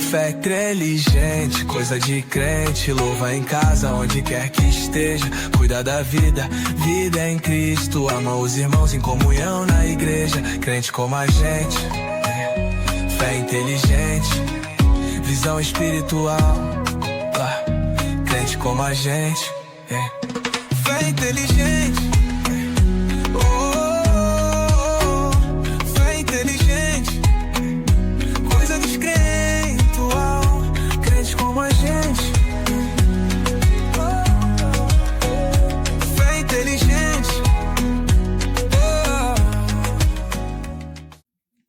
Fé inteligente, coisa de crente. Louva em casa, onde quer que esteja. Cuida da vida, vida é em Cristo. Ama os irmãos em comunhão na igreja. Crente como a gente, fé inteligente, visão espiritual. Crente como a gente, fé inteligente. Fé inteligente, coisa descrentual. Crente como a gente, fé inteligente.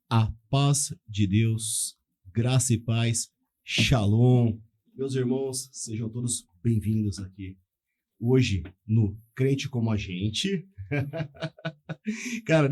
A paz de Deus, graça e paz, shalom. Meus irmãos, sejam todos bem-vindos aqui. Hoje, no Crente Como a Gente. Cara, a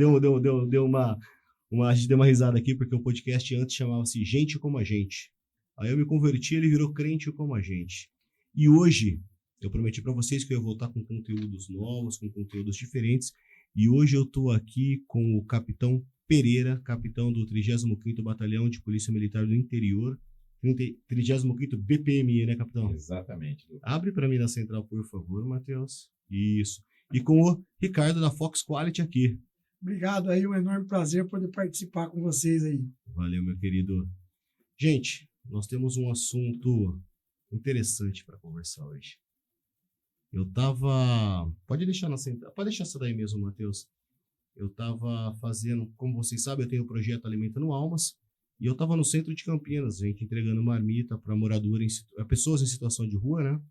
gente deu uma risada aqui, porque o podcast antes chamava-se Gente Como a Gente. Aí eu me converti, ele virou Crente Como a Gente. E hoje, eu prometi para vocês que eu ia voltar com conteúdos novos, com conteúdos diferentes. E hoje eu tô aqui com o Capitão Pereira, capitão do 35º Batalhão de Polícia Militar do Interior, 35º BPMI, né, capitão? Exatamente. Abre para mim na central, por favor, Matheus. Isso. E com o Ricardo da Fox Quality aqui. Obrigado aí, um enorme prazer poder participar com vocês aí. Valeu, meu querido. Gente, nós temos um assunto interessante para conversar hoje. Eu tava... Pode deixar na central. Pode deixar essa daí mesmo, Matheus. Eu tava fazendo, como vocês sabem, eu tenho o projeto Alimentando Almas. E eu tava no centro de Campinas, gente, entregando marmita para moradores, pessoas em situação de rua, né?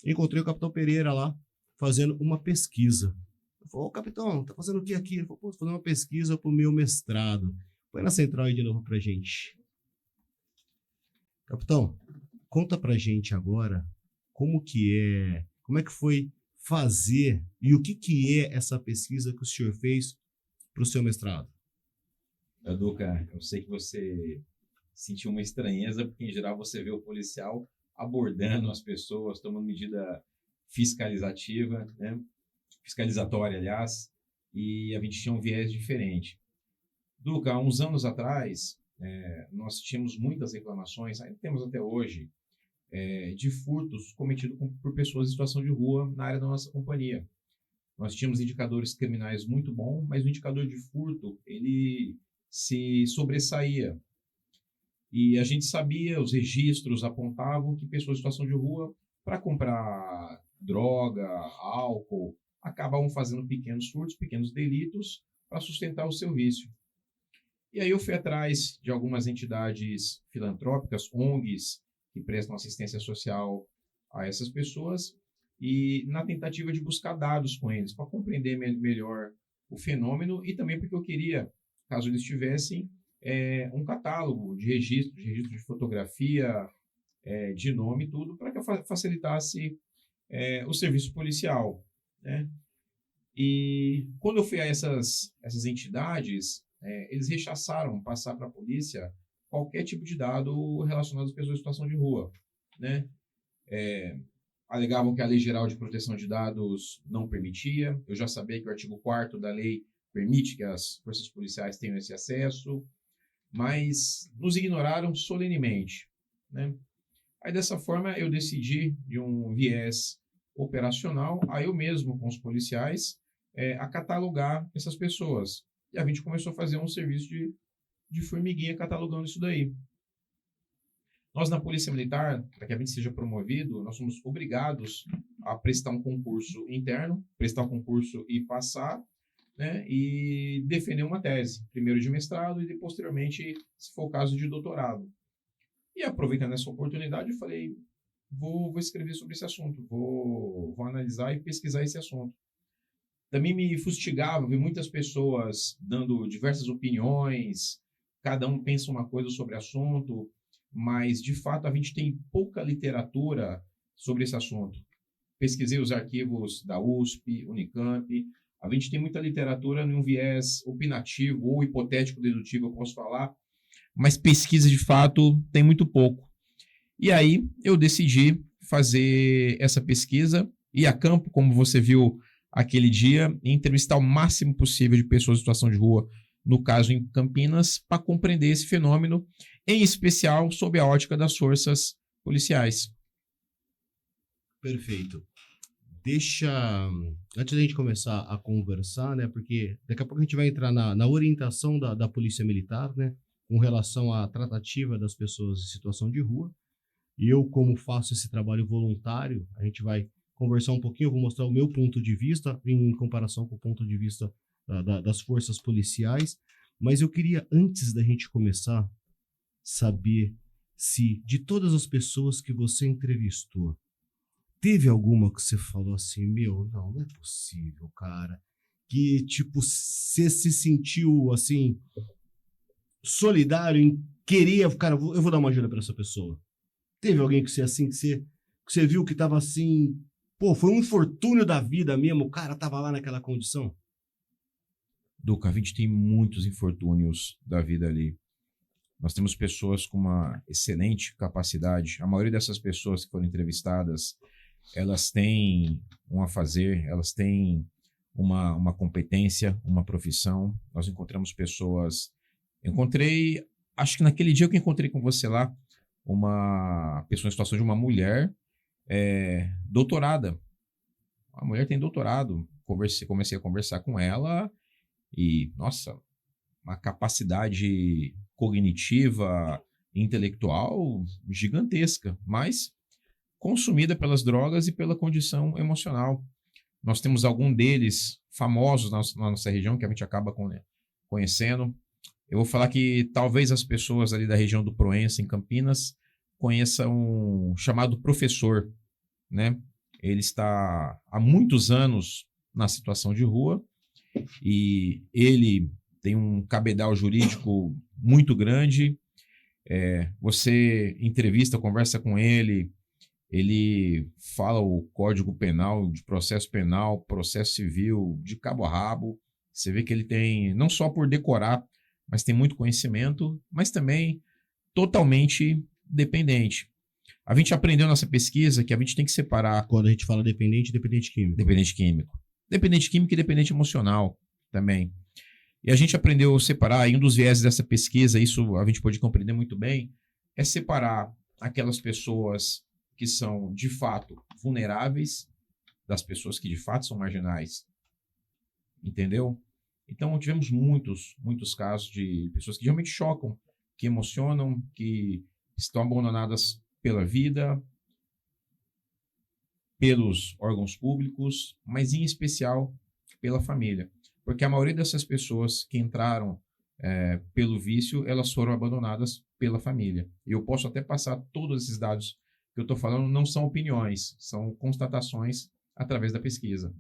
Encontrei o capitão Pereira lá, fazendo uma pesquisa. Eu falei, ô capitão, tá fazendo o que aqui? Ele falou, pô, tô fazendo uma pesquisa pro meu mestrado. Põe na central aí de novo pra gente. Capitão, conta pra gente agora como é que foi fazer e o que é essa pesquisa que o senhor fez pro seu mestrado. Duca, eu sei que você sentiu uma estranheza, porque em geral você vê o policial abordando as pessoas, tomando medida fiscalizativa, né? Fiscalizatória, aliás, e a gente tinha um viés diferente. Duca, há uns anos atrás, nós tínhamos muitas reclamações, ainda temos até hoje, de furtos cometidos por pessoas em situação de rua na área da nossa companhia. Nós tínhamos indicadores criminais muito bons, mas o indicador de furto, ele se sobressaía. E a gente sabia, os registros apontavam que pessoas em situação de rua, para comprar droga, álcool, acabavam fazendo pequenos furtos, pequenos delitos, para sustentar o seu vício. E aí eu fui atrás de algumas entidades filantrópicas, ONGs, que prestam assistência social a essas pessoas, e na tentativa de buscar dados com eles, para compreender melhor o fenômeno, e também porque eu queria, caso eles tivessem, um catálogo de registro de fotografia, de nome e tudo, para que facilitasse o serviço policial, né? E quando eu fui a essas entidades, eles rechaçaram passar para a polícia qualquer tipo de dado relacionado às pessoas em situação de rua, né? Alegavam que a Lei Geral de Proteção de Dados não permitia. Eu já sabia que o artigo 4º da lei permite que as forças policiais tenham esse acesso, mas nos ignoraram solenemente, né? Aí, dessa forma, eu decidi, de um viés operacional, a eu mesmo, com os policiais, a catalogar essas pessoas. E a gente começou a fazer um serviço de formiguinha catalogando isso daí. Nós, na Polícia Militar, para que a gente seja promovido, nós somos obrigados a prestar um concurso interno, prestar um concurso e passar, né, e defender uma tese, primeiro de mestrado e posteriormente, se for o caso, de doutorado. E aproveitando essa oportunidade, eu falei, vou escrever sobre esse assunto, vou analisar e pesquisar esse assunto. Também me fustigava ver muitas pessoas dando diversas opiniões, cada um pensa uma coisa sobre o assunto, mas, de fato, a gente tem pouca literatura sobre esse assunto. Pesquisei os arquivos da USP, Unicamp. A gente tem muita literatura em um viés opinativo ou hipotético-dedutivo, eu posso falar, mas pesquisa, de fato, tem muito pouco. E aí, eu decidi fazer essa pesquisa, ir a campo, como você viu aquele dia, e entrevistar o máximo possível de pessoas em situação de rua no caso em Campinas, para compreender esse fenômeno, em especial sob a ótica das forças policiais. Perfeito. Antes da gente começar a conversar, né, porque daqui a pouco a gente vai entrar na orientação da Polícia Militar, né, com relação à tratativa das pessoas em situação de rua. E eu, como faço esse trabalho voluntário, a gente vai conversar um pouquinho, eu vou mostrar o meu ponto de vista em comparação com o ponto de vista das forças policiais. Mas eu queria, antes da gente começar, saber se de todas as pessoas que você entrevistou, teve alguma que você falou assim, não é possível, cara, que, tipo, você se sentiu, assim, solidário em querer, cara, eu vou dar uma ajuda pra essa pessoa. Teve alguém que você, assim, que você viu que tava assim, pô, foi um infortúnio da vida mesmo, o cara tava lá naquela condição? Duca, a gente tem muitos infortúnios da vida ali. Nós temos pessoas com uma excelente capacidade. A maioria dessas pessoas que foram entrevistadas, elas têm um afazer, elas têm uma competência, uma profissão. Nós encontramos pessoas... acho que naquele dia que eu encontrei com você lá, uma pessoa em situação de uma mulher doutorada. A mulher tem doutorado. Comecei a conversar com ela e, nossa, uma capacidade cognitiva, intelectual gigantesca, mas consumida pelas drogas e pela condição emocional. Nós temos algum deles famosos na nossa região, que a gente acaba conhecendo. Eu vou falar que talvez as pessoas ali da região do Proença, em Campinas, conheçam um chamado professor, né? Ele está há muitos anos na situação de rua e ele tem um cabedal jurídico muito grande. Você entrevista, conversa com ele, ele fala o Código Penal, de processo penal, processo civil, de cabo a rabo. Você vê que ele tem, não só por decorar, mas tem muito conhecimento, mas também totalmente dependente. A gente aprendeu nessa pesquisa que a gente tem que separar... Quando a gente fala dependente químico. Dependente químico. Dependente químico e dependente emocional também. E a gente aprendeu a separar, e um dos vieses dessa pesquisa, isso a gente pode compreender muito bem, é separar aquelas pessoas que são, de fato, vulneráveis das pessoas que, de fato, são marginais. Entendeu? Então, tivemos muitos casos de pessoas que realmente chocam, que emocionam, que estão abandonadas pela vida, pelos órgãos públicos, mas em especial pela família. Porque a maioria dessas pessoas que entraram pelo vício, elas foram abandonadas pela família. E eu posso até passar todos esses dados que eu estou falando, não são opiniões, são constatações através da pesquisa.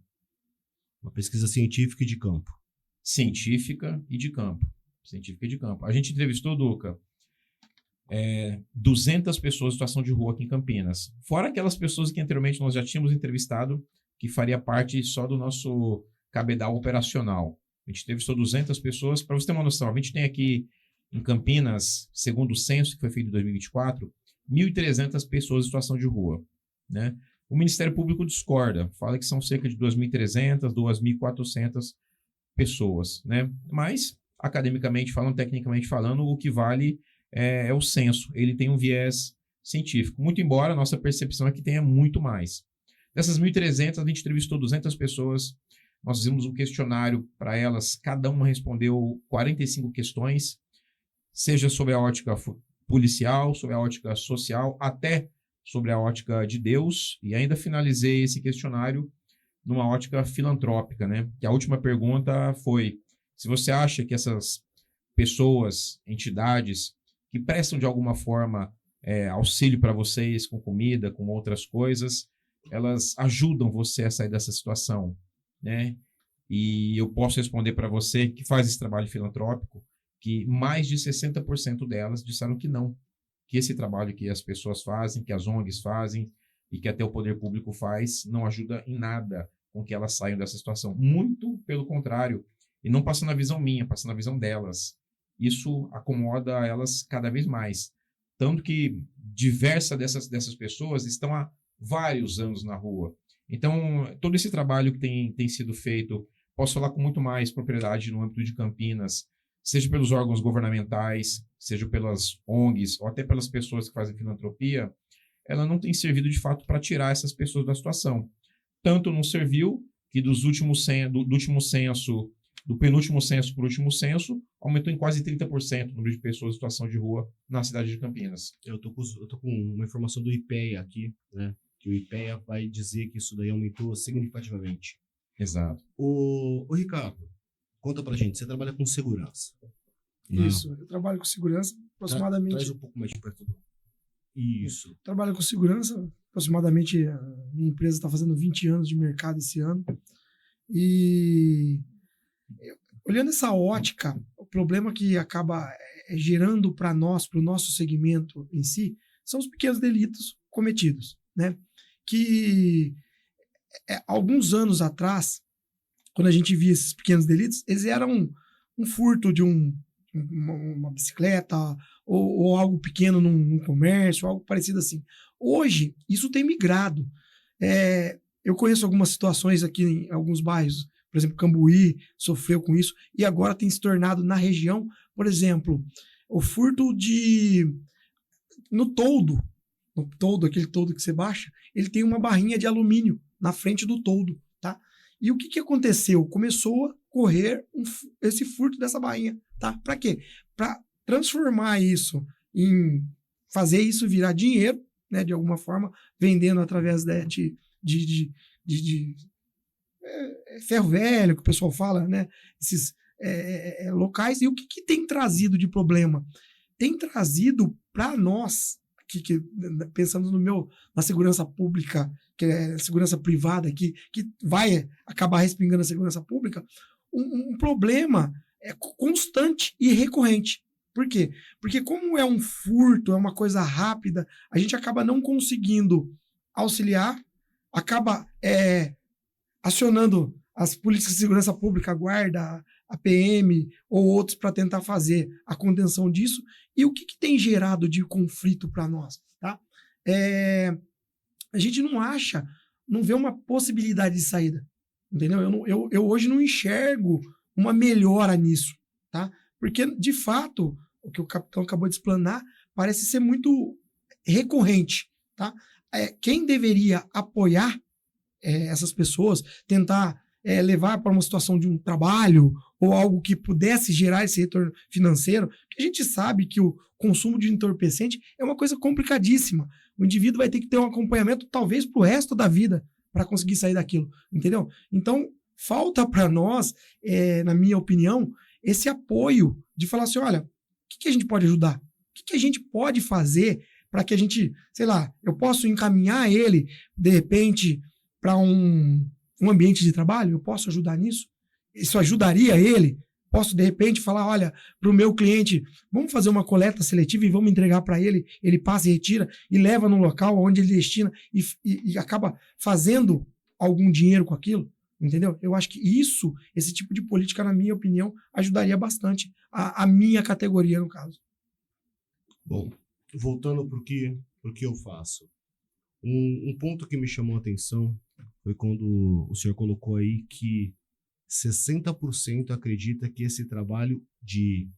Uma pesquisa científica e de campo. Científica e de campo. A gente entrevistou, Duca, 200 pessoas em situação de rua aqui em Campinas. Fora aquelas pessoas que anteriormente nós já tínhamos entrevistado, que faria parte só do nosso cabedal operacional. A gente entrevistou 200 pessoas. Para você ter uma noção, a gente tem aqui em Campinas, segundo o censo que foi feito em 2024, 1.300 pessoas em situação de rua, né? O Ministério Público discorda, fala que são cerca de 2.300, 2.400 pessoas, né? Mas, academicamente falando, tecnicamente falando, o que vale é o censo. Ele tem um viés científico, muito embora a nossa percepção é que tenha muito mais. Dessas 1.300, a gente entrevistou 200 pessoas, nós fizemos um questionário para elas, cada uma respondeu 45 questões, seja sobre a ótica policial, sobre a ótica social, até sobre a ótica de Deus, e ainda finalizei esse questionário numa ótica filantrópica, né? Que a última pergunta foi se você acha que essas pessoas, entidades que prestam de alguma forma auxílio para vocês com comida, com outras coisas, elas ajudam você a sair dessa situação, né? E eu posso responder para você que faz esse trabalho filantrópico que mais de 60% delas disseram que não, que esse trabalho que as pessoas fazem, que as ONGs fazem e que até o poder público faz, não ajuda em nada com que elas saiam dessa situação. Muito pelo contrário. E não passa na visão minha, passa na visão delas. Isso acomoda elas cada vez mais. Tanto que diversas dessas pessoas estão há vários anos na rua. Então, todo esse trabalho que tem sido feito, posso falar com muito mais propriedade no âmbito de Campinas, seja pelos órgãos governamentais, seja pelas ONGs, ou até pelas pessoas que fazem filantropia, ela não tem servido de fato para tirar essas pessoas da situação. Tanto não serviu que do último censo, do penúltimo censo para o último censo, aumentou em quase 30% o número de pessoas em situação de rua na cidade de Campinas. Eu tô com uma informação do IPEA aqui, né? Que o IPEA vai dizer que isso daí aumentou significativamente. Exato. Ô Ricardo, conta pra gente, você trabalha com segurança. Isso, eu trabalho com segurança aproximadamente. Traz um pouco mais de perto do... Isso. Trabalho com segurança aproximadamente. A minha empresa está fazendo 20 anos de mercado esse ano. E olhando essa ótica, o problema que acaba gerando para nós, para o nosso segmento em si, são os pequenos delitos cometidos, né? Que alguns anos atrás, quando a gente via esses pequenos delitos, eles eram um furto de uma bicicleta ou algo pequeno num comércio, algo parecido assim. Hoje, isso tem migrado. Eu conheço algumas situações aqui em alguns bairros, por exemplo, Cambuí sofreu com isso, e agora tem se tornado na região, por exemplo, o furto no toldo, aquele toldo que você baixa, ele tem uma barrinha de alumínio na frente do toldo, tá? E o que aconteceu? Começou a correr esse furto dessa barrinha, tá? Para quê? Para transformar isso fazer isso virar dinheiro, né? De alguma forma, vendendo através de ferro velho, que o pessoal fala, né? Esses locais. E o que tem trazido de problema? Tem trazido para nós, que pensamos na segurança pública, que é segurança privada, que vai acabar respingando a segurança pública, um problema constante e recorrente. Por quê? Porque como é um furto, é uma coisa rápida, a gente acaba não conseguindo auxiliar, acaba acionando as polícias de segurança pública, a guarda, a PM ou outros para tentar fazer a contenção disso. E o que tem gerado de conflito para nós? Tá? A gente não vê uma possibilidade de saída. Entendeu? Eu hoje não enxergo uma melhora nisso. Tá? Porque, de fato, o que o capitão acabou de explanar parece ser muito recorrente. Tá? Quem deveria apoiar essas pessoas, tentar levar para uma situação de um trabalho ou algo que pudesse gerar esse retorno financeiro, que a gente sabe que o consumo de entorpecente é uma coisa complicadíssima. O indivíduo vai ter que ter um acompanhamento talvez para o resto da vida para conseguir sair daquilo, entendeu? Então, falta para nós, na minha opinião, esse apoio de falar assim, olha, o que a gente pode ajudar? O que a gente pode fazer para que a gente, sei lá, eu posso encaminhar ele, de repente, para um ambiente de trabalho? Eu posso ajudar nisso? Isso ajudaria ele? Posso, de repente, falar, olha, para o meu cliente, vamos fazer uma coleta seletiva e vamos entregar para ele, ele passa e retira e leva no local onde ele destina e acaba fazendo algum dinheiro com aquilo, entendeu? Eu acho que esse tipo de política, na minha opinião, ajudaria bastante a minha categoria, no caso. Bom, voltando para o que eu faço. Um ponto que me chamou a atenção foi quando o senhor colocou aí que 60% acredita que esse trabalho de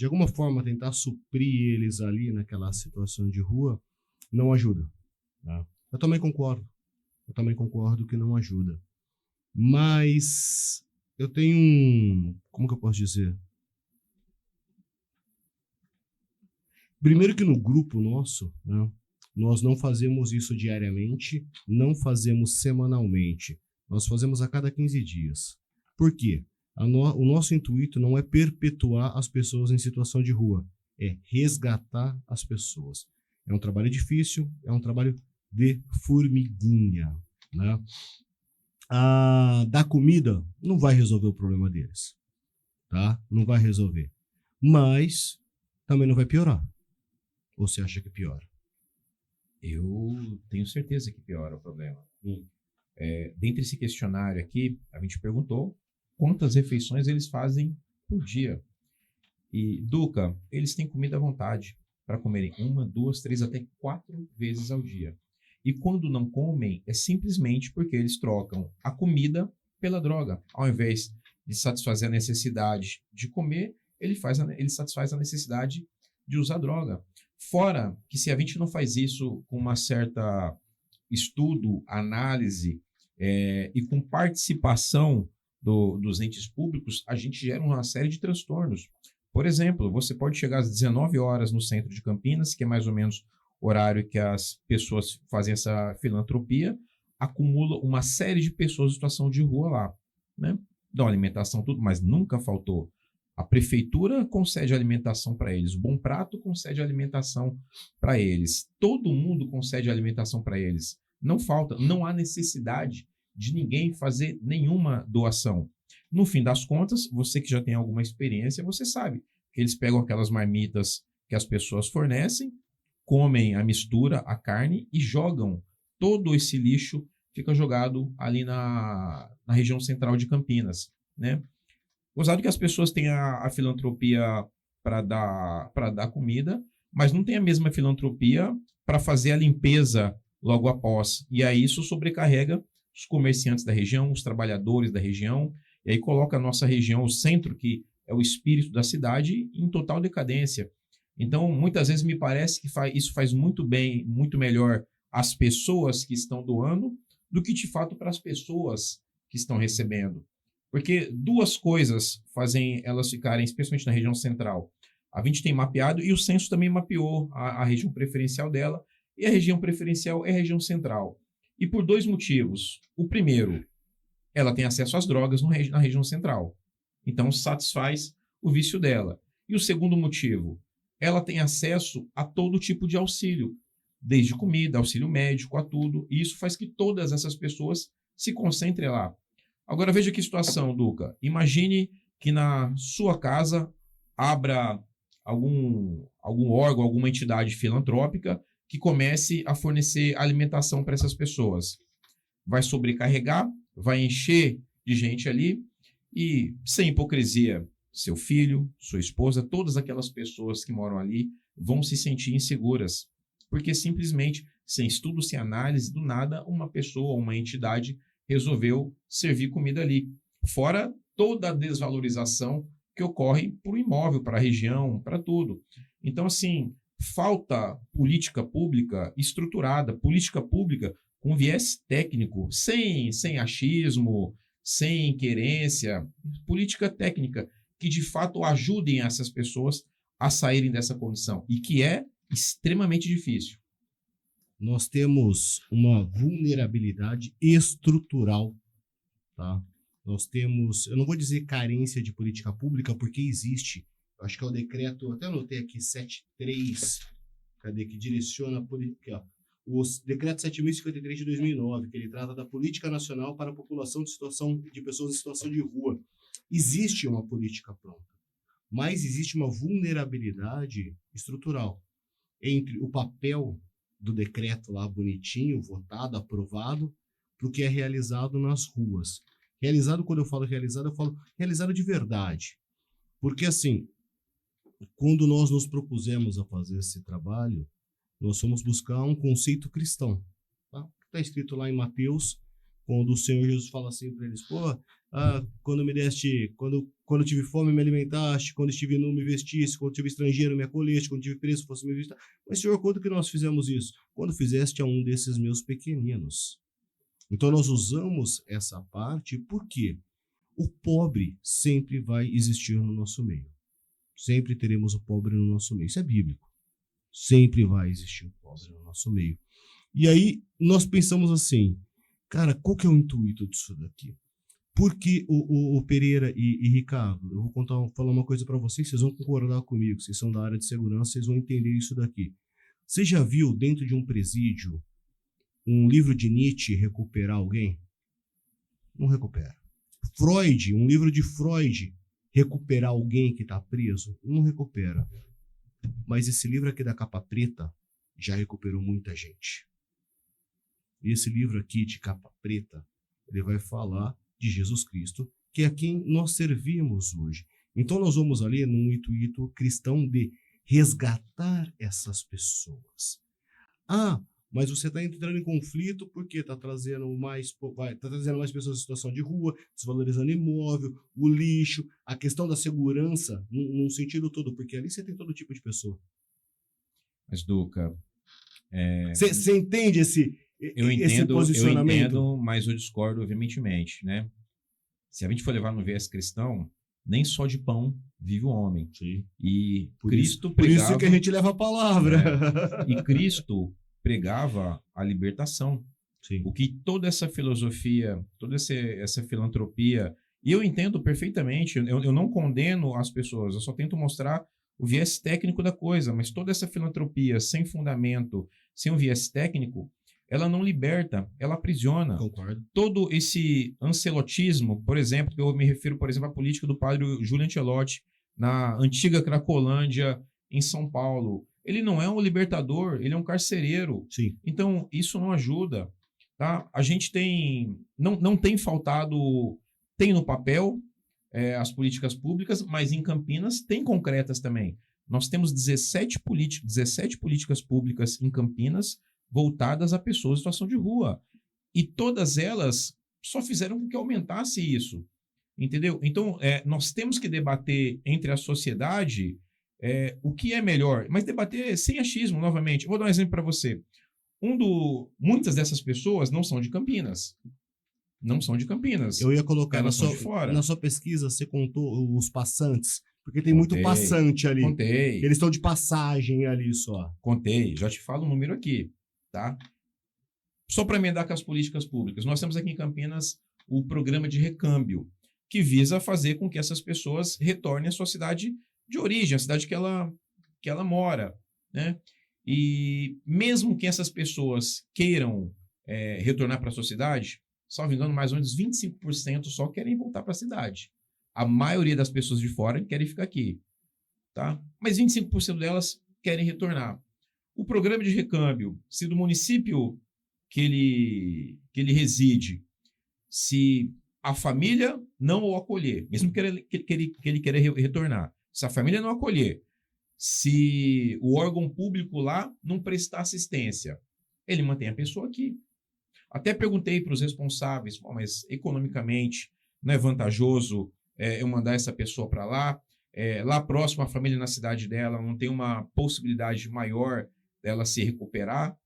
alguma forma tentar suprir eles ali naquela situação de rua não ajuda. Tá? Eu também concordo que não ajuda. Mas eu tenho como que eu posso dizer? Primeiro que no grupo nosso, né, nós não fazemos isso diariamente, não fazemos semanalmente. Nós fazemos a cada 15 dias. Por quê? O nosso intuito não é perpetuar as pessoas em situação de rua, é resgatar as pessoas. É um trabalho difícil, é um trabalho de formiguinha. Né? Dar comida não vai resolver o problema deles. Tá? Não vai resolver. Mas também não vai piorar. Ou você acha que piora? Eu tenho certeza que piora o problema. Dentre esse questionário aqui, a gente perguntou quantas refeições eles fazem por dia. E, Duca, eles têm comida à vontade para comerem 1, 2, 3, até 4 vezes ao dia. E quando não comem, é simplesmente porque eles trocam a comida pela droga. Ao invés de satisfazer a necessidade de comer, ele satisfaz a necessidade de usar droga. Fora que se a gente não faz isso com uma certa estudo, análise e com participação dos entes públicos, a gente gera uma série de transtornos. Por exemplo, você pode chegar às 19 horas no centro de Campinas, que é mais ou menos o horário que as pessoas fazem essa filantropia, acumula uma série de pessoas em situação de rua lá, né? Dão alimentação, tudo, mas nunca faltou. A prefeitura concede alimentação para eles, o Bom Prato concede alimentação para eles, todo mundo concede alimentação para eles. Não falta, não há necessidade de ninguém fazer nenhuma doação. No fim das contas, você que já tem alguma experiência, você sabe que eles pegam aquelas marmitas que as pessoas fornecem, comem a mistura, a carne e jogam todo esse lixo, fica jogado ali na região central de Campinas, né? Gozado que as pessoas têm a filantropia para dar comida, mas não tem a mesma filantropia para fazer a limpeza logo após. E aí isso sobrecarrega os comerciantes da região, os trabalhadores da região, e aí coloca a nossa região, o centro, que é o espírito da cidade, em total decadência. Então, muitas vezes me parece que isso faz muito bem, muito melhor às pessoas que estão doando do que, de fato, para as pessoas que estão recebendo. Porque duas coisas fazem elas ficarem, especialmente na região central. A gente tem mapeado e o censo também mapeou a região preferencial dela, e a região preferencial é a região central. E por dois motivos. O primeiro, ela tem acesso às drogas na região central. Então, satisfaz o vício dela. E o segundo motivo, ela tem acesso a todo tipo de auxílio, desde comida, auxílio médico, a tudo. E isso faz que todas essas pessoas se concentrem lá. Agora, veja que situação, Duca. Imagine que na sua casa abra algum órgão, alguma entidade filantrópica que comece a fornecer alimentação para essas pessoas. Vai sobrecarregar, vai encher de gente ali e, sem hipocrisia, seu filho, sua esposa, todas aquelas pessoas que moram ali vão se sentir inseguras, porque simplesmente, sem estudo, sem análise, do nada, uma pessoa, uma entidade resolveu servir comida ali. Fora toda a desvalorização que ocorre para o imóvel, para a região, para tudo. Então, assim, falta política pública estruturada, política pública com viés técnico, sem achismo, sem querência, política técnica que de fato ajudem essas pessoas a saírem dessa condição e que é extremamente difícil. Nós temos uma vulnerabilidade estrutural, tá? Nós temos, eu não vou dizer carência de política pública, porque existe. Eu acho que é o decreto, até anotei aqui, 73, cadê, que direciona a política. O decreto 7.053 de 2009, que ele trata da política nacional para a população de pessoas em situação de rua. Existe uma política pronta, mas existe uma vulnerabilidade estrutural entre o papel do decreto lá bonitinho, votado, aprovado, para o que é realizado nas ruas. Realizado, quando eu falo realizado de verdade. Porque, assim, quando nós nos propusemos a fazer esse trabalho, nós fomos buscar um conceito cristão. Tá? Está escrito lá em Mateus, quando o Senhor Jesus fala assim para eles, quando me deste, quando eu tive fome me alimentaste, quando estive nu me vestiste, quando estive estrangeiro me acolheste, quando estive preso fosse me visitar. Mas, Senhor, quando que nós fizemos isso? Quando fizeste a um desses meus pequeninos. Então nós usamos essa parte porque o pobre sempre vai existir no nosso meio. Sempre teremos o pobre no nosso meio. Isso é bíblico. Sempre vai existir o pobre no nosso meio. E aí nós pensamos assim, cara, qual que é o intuito disso daqui? Porque o Pereira e Ricardo, eu vou falar uma coisa para vocês vão concordar comigo, vocês são da área de segurança, vocês vão entender isso daqui. Você já viu dentro de um presídio um livro de Nietzsche recuperar alguém? Não recupera. Freud, um livro de Freud, recuperar alguém que está preso? Não recupera. Mas esse livro aqui da capa preta já recuperou muita gente. E esse livro aqui de capa preta, ele vai falar de Jesus Cristo, que é a quem nós servimos hoje. Então nós vamos ali num intuito cristão de resgatar essas pessoas. mas você está entrando em conflito porque está trazendo mais pessoas em situação de rua, desvalorizando imóvel, o lixo, a questão da segurança, num sentido todo, porque ali você tem todo tipo de pessoa. Mas, Duca, Você entende esse posicionamento? Eu entendo, mas eu discordo veementemente, né? Se a gente for levar no viés cristão, nem só de pão vive o homem. Sim. E Por Cristo Por pregava... isso que a gente leva a palavra. E Cristo pregava a libertação. Sim. O que toda essa filosofia, toda essa filantropia... E eu entendo perfeitamente, eu não condeno as pessoas, eu só tento mostrar o viés técnico da coisa, mas toda essa filantropia sem fundamento, sem um viés técnico, ela não liberta, ela aprisiona. Concordo. Todo esse ancelotismo, por exemplo, eu me refiro, por exemplo, à política do padre Júlio Ancelotti, na antiga Cracolândia, em São Paulo. Ele não é um libertador, ele é um carcereiro. Sim. Então, isso não ajuda. Tá? A gente não tem faltado, tem no papel as políticas públicas, mas em Campinas tem concretas também. Nós temos 17 políticas públicas em Campinas voltadas a pessoas em situação de rua. E todas elas só fizeram com que aumentasse isso. Entendeu? Então, nós temos que debater entre a sociedade o que é melhor, mas debater sem achismo, novamente. Eu vou dar um exemplo para você. Muitas dessas pessoas não são de Campinas. Não são de Campinas. Eu ia colocar Elas são de fora. na sua pesquisa, você contou os passantes, porque tem muito passante ali. Contei. Eles estão de passagem ali só. Contei. Já te falo o número aqui. Tá? Só para emendar com as políticas públicas. Nós temos aqui em Campinas o programa de recâmbio, que visa fazer com que essas pessoas retornem à sua cidade de origem, a cidade que ela mora. Né? E mesmo que essas pessoas queiram retornar para a sua cidade, salvo engano, mais ou menos 25% só querem voltar para a cidade. A maioria das pessoas de fora querem ficar aqui. Tá? Mas 25% delas querem retornar. O programa de recâmbio, se do município que ele reside, se a família não o acolher, mesmo que ele queira retornar, se a família não acolher, se o órgão público lá não prestar assistência, ele mantém a pessoa aqui. Até perguntei para os responsáveis, mas economicamente não é vantajoso eu mandar essa pessoa para lá? Lá próximo a família na cidade dela não tem uma possibilidade maior dela se recuperar?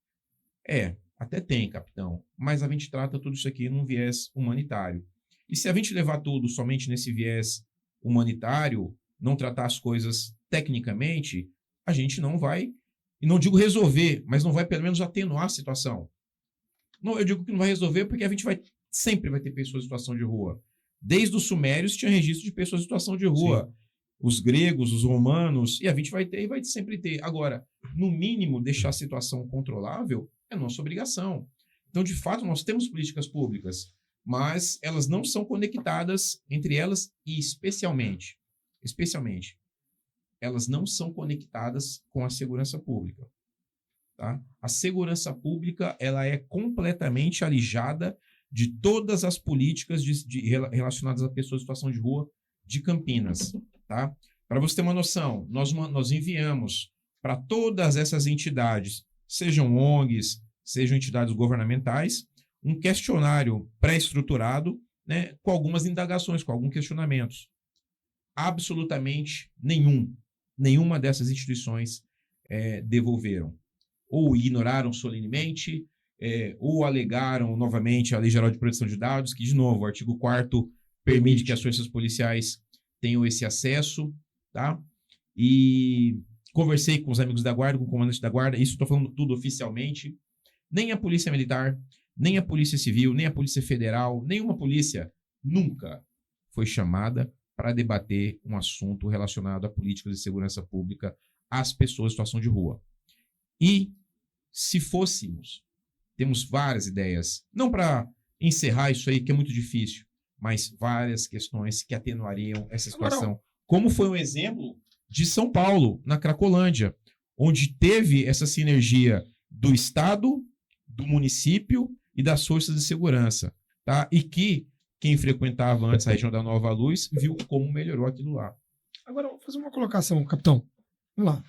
Até tem, capitão, mas a gente trata tudo isso aqui num viés humanitário. E se a gente levar tudo somente nesse viés humanitário, não tratar as coisas tecnicamente, a gente não vai, e não digo resolver, mas não vai pelo menos atenuar a situação. Não, eu digo que não vai resolver porque a gente sempre vai ter pessoas em situação de rua. Desde os sumérios tinha registro de pessoas em situação de rua. Sim. Os gregos, os romanos, e a gente vai ter e vai sempre ter. Agora, no mínimo, deixar a situação controlável é nossa obrigação. Então, de fato, nós temos políticas públicas, mas elas não são conectadas entre elas e especialmente, elas não são conectadas com a segurança pública. Tá? A segurança pública ela é completamente alijada de todas as políticas relacionadas a pessoas em situação de rua de Campinas. Tá? Para você ter uma noção, nós enviamos para todas essas entidades, sejam ONGs, sejam entidades governamentais, um questionário pré-estruturado, né, com algumas indagações, com alguns questionamentos. Absolutamente nenhuma dessas instituições devolveram. Ou ignoraram solenemente, ou alegaram novamente a Lei Geral de Proteção de Dados, que, de novo, o artigo 4º permite que as forças policiais tenham esse acesso, tá? E conversei com os amigos da Guarda, com o comandante da Guarda, isso estou falando tudo oficialmente. Nem a Polícia Militar, nem a Polícia Civil, nem a Polícia Federal, nenhuma polícia nunca foi chamada para debater um assunto relacionado a políticas de segurança pública às pessoas em situação de rua. E, se fôssemos, temos várias ideias, não para encerrar isso aí, que é muito difícil, mas várias questões que atenuariam essa situação. Como foi um exemplo de São Paulo, na Cracolândia, onde teve essa sinergia do Estado, do município e das forças de segurança. Tá? E que quem frequentava antes a região da Nova Luz viu como melhorou aquilo lá. Agora, vou fazer uma colocação, capitão. Vamos lá.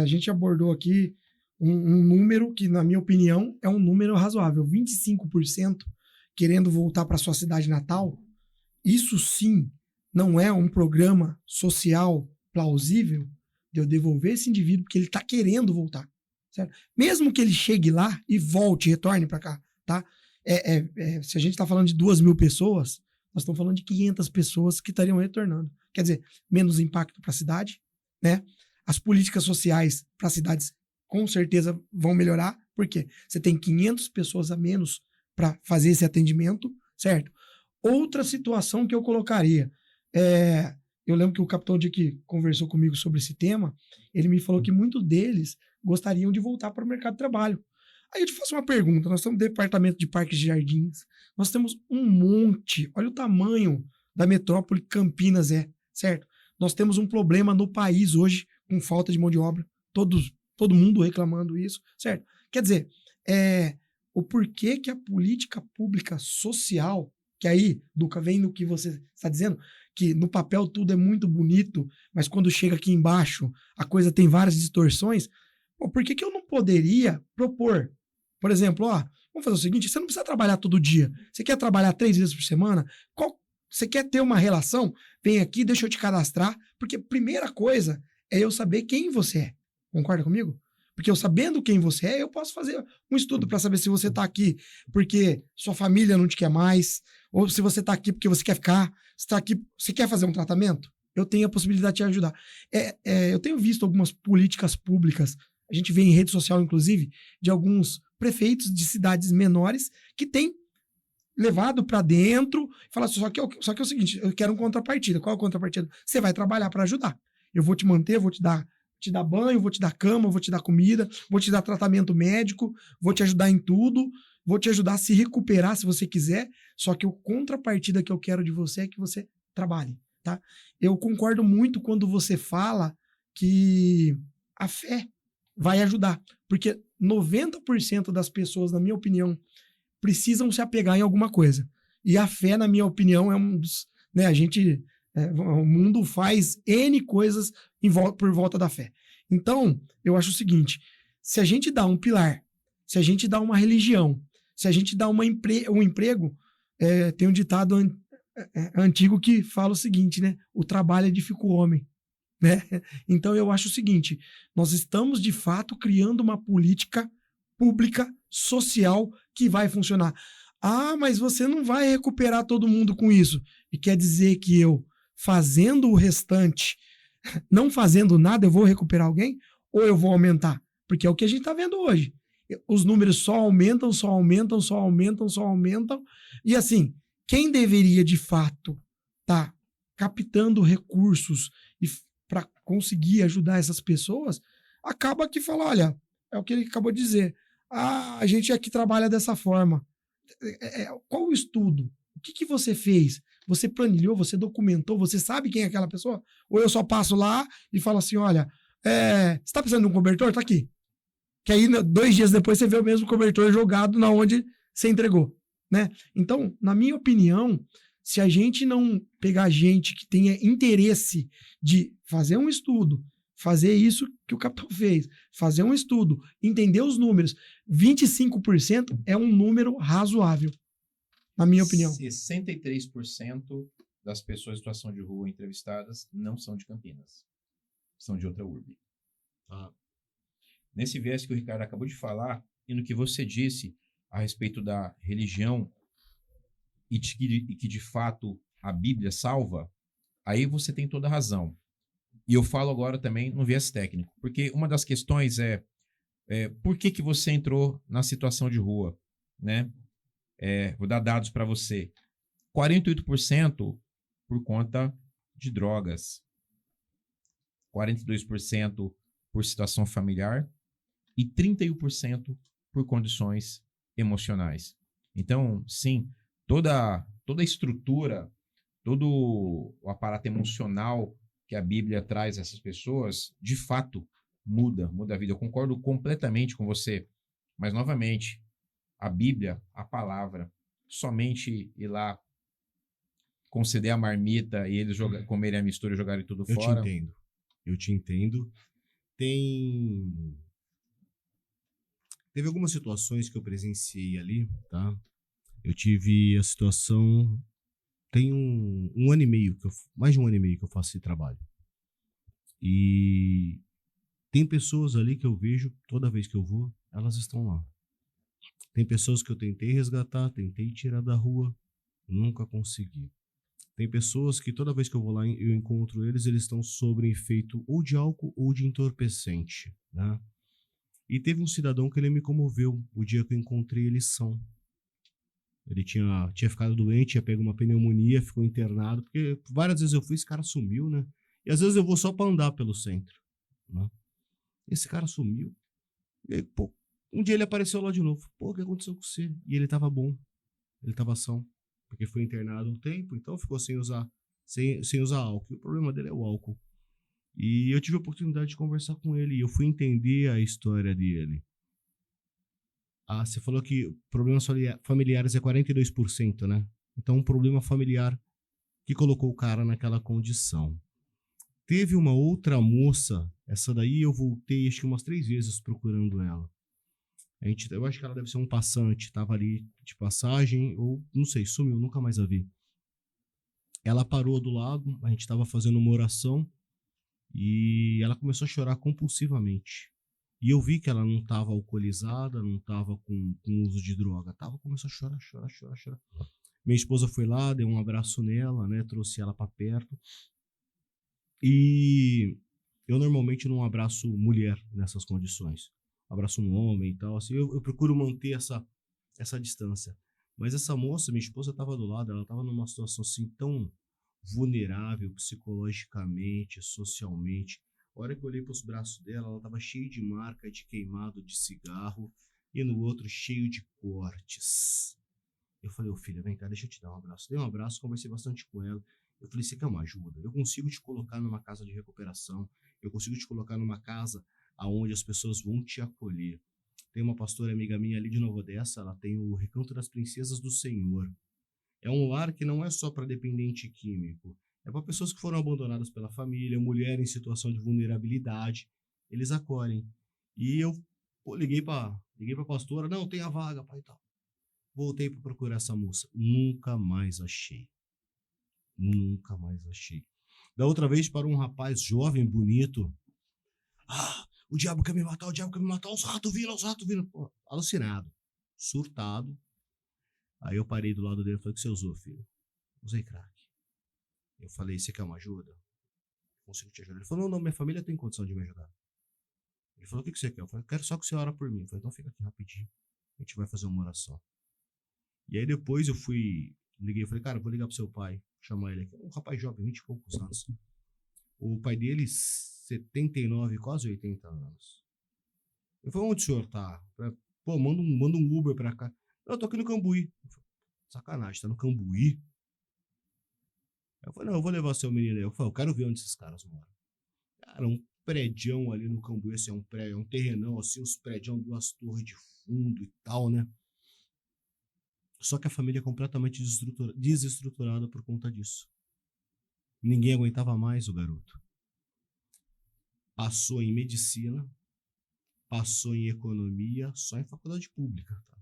A gente abordou aqui um número que, na minha opinião, é um número razoável. 25% querendo voltar para sua cidade natal, isso sim não é um programa social plausível de eu devolver esse indivíduo porque ele está querendo voltar. Certo? Mesmo que ele chegue lá e volte, retorne para cá, tá? Se a gente está falando de 2.000 pessoas, nós estamos falando de 500 pessoas que estariam retornando. Quer dizer, menos impacto para a cidade, né? As políticas sociais para as cidades com certeza vão melhorar, porque você tem 500 pessoas a menos para fazer esse atendimento, certo? Outra situação que eu colocaria, eu lembro que o Capitão Dick conversou comigo sobre esse tema, ele me falou que muitos deles gostariam de voltar para o mercado de trabalho. Aí eu te faço uma pergunta, nós temos um departamento de parques e jardins, nós temos um monte, olha o tamanho da metrópole que Campinas certo? Nós temos um problema no país hoje com falta de mão de obra, todo mundo reclamando isso, certo? Quer dizer, o porquê que a política pública social, que aí, Duca, vem no que você está dizendo, que no papel tudo é muito bonito, mas quando chega aqui embaixo a coisa tem várias distorções, por que eu não poderia propor, por exemplo, vamos fazer o seguinte, você não precisa trabalhar todo dia, você quer trabalhar 3 vezes por semana, você quer ter uma relação, vem aqui, deixa eu te cadastrar, porque primeira coisa é eu saber quem você é, concorda comigo? Porque eu sabendo quem você é, eu posso fazer um estudo para saber se você está aqui porque sua família não te quer mais, ou se você está aqui porque você quer ficar, se está aqui, você quer fazer um tratamento, eu tenho a possibilidade de te ajudar. Eu tenho visto algumas políticas públicas, a gente vê em rede social, inclusive, de alguns prefeitos de cidades menores que têm levado para dentro e falar só que é o seguinte, eu quero um contrapartida. Qual é a contrapartida? Você vai trabalhar para ajudar. Eu vou te manter, vou te dar banho, vou te dar cama, vou te dar comida, vou te dar tratamento médico, vou te ajudar em tudo, vou te ajudar a se recuperar se você quiser, só que a contrapartida que eu quero de você é que você trabalhe, tá? Eu concordo muito quando você fala que a fé vai ajudar, porque 90% das pessoas, na minha opinião, precisam se apegar em alguma coisa. E a fé, na minha opinião, é um dos... Né, o mundo faz N coisas por volta da fé. Então, eu acho o seguinte, se a gente dá um pilar, se a gente dá uma religião, se a gente dá um emprego, tem um ditado antigo que fala o seguinte, né? O trabalho edifica o homem. Né? Então, eu acho o seguinte, nós estamos, de fato, criando uma política pública, social, que vai funcionar. Mas você não vai recuperar todo mundo com isso. E quer dizer que eu, fazendo o restante, não fazendo nada, eu vou recuperar alguém? Ou eu vou aumentar? Porque é o que a gente está vendo hoje. Os números só aumentam, só aumentam, só aumentam, só aumentam. E assim, quem deveria, de fato, estar captando recursos para conseguir ajudar essas pessoas, acaba que fala, olha, é o que ele acabou de dizer, a gente aqui trabalha dessa forma. Qual o estudo? O que você fez? Você planilhou, você documentou, você sabe quem é aquela pessoa? Ou eu só passo lá e falo assim, olha, você está precisando de um cobertor? Tá aqui. Que aí 2 dias depois você vê o mesmo cobertor jogado na onde você entregou, né? Então, na minha opinião, se a gente não pegar gente que tenha interesse de fazer um estudo, fazer isso que o Capitão fez, fazer um estudo, entender os números, 25% é um número razoável, na minha opinião. 63% das pessoas em situação de rua entrevistadas não são de Campinas, são de outra urbe. Nesse viés que o Ricardo acabou de falar, e no que você disse a respeito da religião, e que de fato a Bíblia salva, aí você tem toda a razão. E eu falo agora também no viés técnico, porque uma das questões é por que você entrou na situação de rua, né? Vou dar dados para você. 48% por conta de drogas, 42% por situação familiar e 31% por condições emocionais. Então, sim, toda a estrutura, todo o aparato emocional que a Bíblia traz a essas pessoas, de fato, muda a vida. Eu concordo completamente com você, mas, novamente, a Bíblia, a palavra, somente ir lá conceder a marmita e eles comerem a mistura e jogarem tudo fora. Eu te entendo. Tem teve algumas situações que eu presenciei ali, tá? Eu tive a situação... Tem um ano e meio, mais de um ano e meio que eu faço esse trabalho. E tem pessoas ali que eu vejo, toda vez que eu vou, elas estão lá. Tem pessoas que eu tentei resgatar, tentei tirar da rua, nunca consegui. Tem pessoas que toda vez que eu vou lá, eu encontro eles estão sob efeito ou de álcool ou de entorpecente, né? E teve um cidadão que ele me comoveu o dia que eu encontrei eles são. Ele tinha ficado doente, tinha pego uma pneumonia, ficou internado, porque várias vezes eu fui, esse cara sumiu, né? E às vezes eu vou só pra andar pelo centro, né? Esse cara sumiu. E aí, pô, um dia ele apareceu lá de novo. Pô, o que aconteceu com você? E ele tava bom, ele tava são, porque foi internado um tempo, então ficou sem usar álcool. E o problema dele é o álcool. E eu tive a oportunidade de conversar com ele e eu fui entender a história dele. Ah, você falou que problemas familiares é 42%, né? Então, um problema familiar que colocou o cara naquela condição. Teve uma outra moça, essa daí eu voltei acho que umas 3 vezes procurando ela. Eu acho que ela deve ser um passante, tava ali de passagem, ou não sei, sumiu, nunca mais a vi. Ela parou do lado, a gente tava fazendo uma oração e ela começou a chorar compulsivamente. E eu vi que ela não estava alcoolizada, não estava com uso de droga. Começou a chorar. Minha esposa foi lá, deu um abraço nela, né? Trouxe ela para perto. E eu normalmente não abraço mulher nessas condições. Abraço um homem e tal. Assim, eu procuro manter essa distância. Mas essa moça, minha esposa, estava do lado. Ela estava numa situação assim tão vulnerável psicologicamente, socialmente. A hora que eu olhei para os braços dela, ela estava cheia de marca de queimado de cigarro e no outro cheio de cortes. Eu falei, ô filha, vem cá, deixa eu te dar um abraço. Dei um abraço, conversei bastante com ela. Eu falei, você quer uma ajuda? Eu consigo te colocar numa casa de recuperação. Eu consigo te colocar numa casa onde as pessoas vão te acolher. Tem uma pastora amiga minha ali de Nova Odessa, ela tem o Recanto das Princesas do Senhor. É um lar que não é só para dependente químico. É para pessoas que foram abandonadas pela família, mulher em situação de vulnerabilidade. Eles acolhem. E eu liguei para a pastora, não, tem a vaga, pai, tal. Voltei para procurar essa moça. Nunca mais achei. Da outra vez, para um rapaz jovem, bonito. Ah, o diabo quer me matar, os ratos viram. Pô, alucinado, surtado. Aí eu parei do lado dele e falei, o que você usou, filho? Usei crack. Eu falei, você quer uma ajuda? Consigo te ajudar? Ele falou, não, minha família tem condição de me ajudar. Ele falou, o que você quer? Eu falei, quero só que você ore por mim. Eu falei, então fica aqui rapidinho. A gente vai fazer uma oração. E aí depois eu liguei, falei, cara, vou ligar pro seu pai, chamar ele aqui. Um rapaz jovem, 20 e poucos anos. O pai dele, 79, quase 80 anos. Eu falei, onde o senhor tá? Pô, manda um Uber pra cá. Eu tô aqui no Cambuí. Eu falei, sacanagem, tá no Cambuí? Eu falei, não, eu vou levar seu menino aí. Eu falei, eu quero ver onde esses caras moram. Cara, um prédião ali no Cambuí, assim, é um terrenão, assim, uns prédios, 2 torres de fundo e tal, né? Só que a família é completamente desestruturada por conta disso. Ninguém aguentava mais o garoto. Passou em medicina, passou em economia, só em faculdade pública, tá?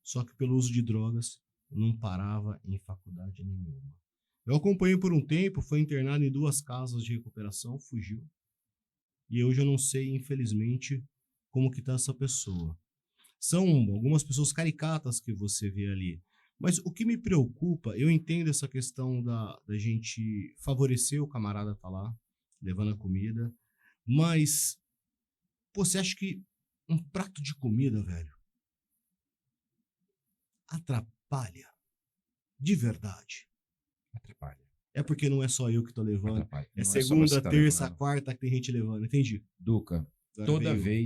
Só que pelo uso de drogas, não parava em faculdade nenhuma. Eu acompanhei por um tempo, foi internado em 2 casas de recuperação, fugiu. E hoje eu não sei, infelizmente, como que tá essa pessoa. São algumas pessoas caricatas que você vê ali. Mas o que me preocupa, eu entendo essa questão da gente favorecer o camarada tá lá, levando a comida. Mas, pô, você acha que um prato de comida, velho, atrapalha? De verdade. Atrapalha. É porque não é só eu que tô levando. Atrapalha. É Não é só segunda, você que tá terça, levando. quarta que tem gente levando. Entendi. Duca, Agora veio.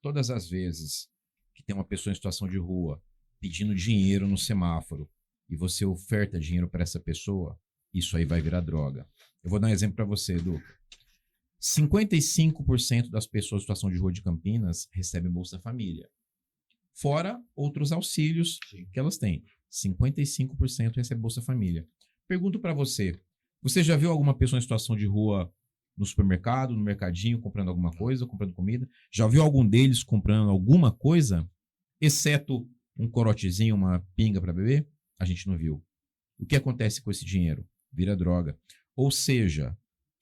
todas as vezes que tem uma pessoa em situação de rua pedindo dinheiro no semáforo e você oferta dinheiro para essa pessoa, isso aí vai virar droga. Eu vou dar um exemplo para você, Duca. 55% das pessoas em situação de rua de Campinas recebem Bolsa Família. Fora outros auxílios que elas têm. 55% recebem Bolsa Família. Pergunto para você, você já viu alguma pessoa em situação de rua no supermercado, no mercadinho, comprando alguma coisa, comprando comida? Já viu algum deles comprando alguma coisa? exceto um corotezinho, uma pinga para beber, a gente não viu. O que acontece com esse dinheiro? Vira droga. Ou seja,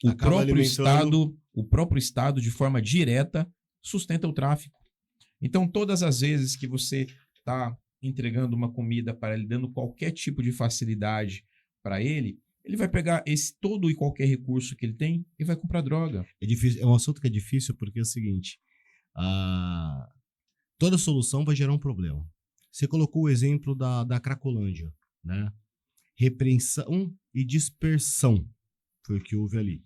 Acaba alimentando. o próprio Estado, de forma direta, sustenta o tráfico. Então, todas as vezes que você está entregando uma comida para ele, dando qualquer tipo de facilidade para ele vai pegar esse todo e qualquer recurso que ele tem e vai comprar droga. É difícil, é um assunto que é difícil porque é o seguinte, toda solução vai gerar um problema. Você colocou o exemplo da Cracolândia, né? Repreensão e dispersão foi o que houve ali.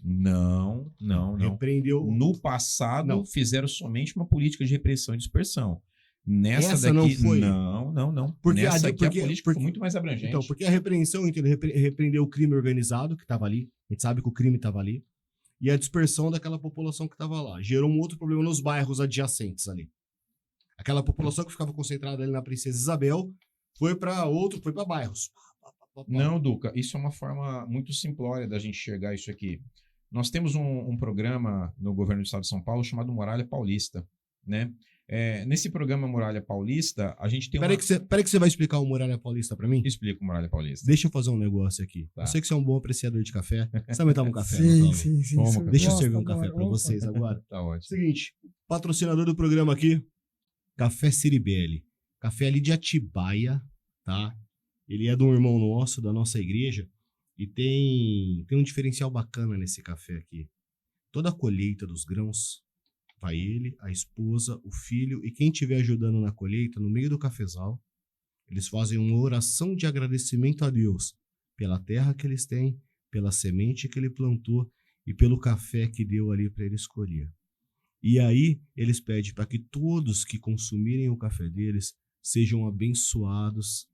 Não. Repreendeu. No passado, fizeram somente uma política de repressão e dispersão. Nessa Essa daqui, não foi. Não. Porque Nessa aqui porque, a política porque, foi muito mais abrangente. Então, porque a repreensão repreendeu o crime organizado que estava ali. A gente sabe que o crime estava ali. E a dispersão daquela população que estava lá. Gerou um outro problema nos bairros adjacentes ali. Aquela população que ficava concentrada ali na Princesa Isabel foi para bairros. Não, Duca, isso é uma forma muito simplória da gente enxergar isso aqui. Nós temos um programa no governo do estado de São Paulo chamado Muralha Paulista, né? Nesse programa Muralha Paulista, a gente tem Peraí que você vai explicar o Muralha Paulista pra mim? Explica o Muralha Paulista. Deixa eu fazer um negócio aqui. Tá. Eu sei que você é um bom apreciador de café. Você vai me dar um café? Sim. Como? Deixa eu servir um café pra vocês agora. Tá ótimo. Seguinte, patrocinador do programa aqui, Café Ciribelli. Café ali de Atibaia, tá? Ele é de um irmão nosso, da nossa igreja, e tem um diferencial bacana nesse café aqui. Toda a colheita dos grãos, vai ele, a esposa, o filho e quem estiver ajudando na colheita, no meio do cafezal, eles fazem uma oração de agradecimento a Deus pela terra que eles têm, pela semente que ele plantou e pelo café que deu ali para ele escolher. E aí eles pedem para que todos que consumirem o café deles sejam abençoados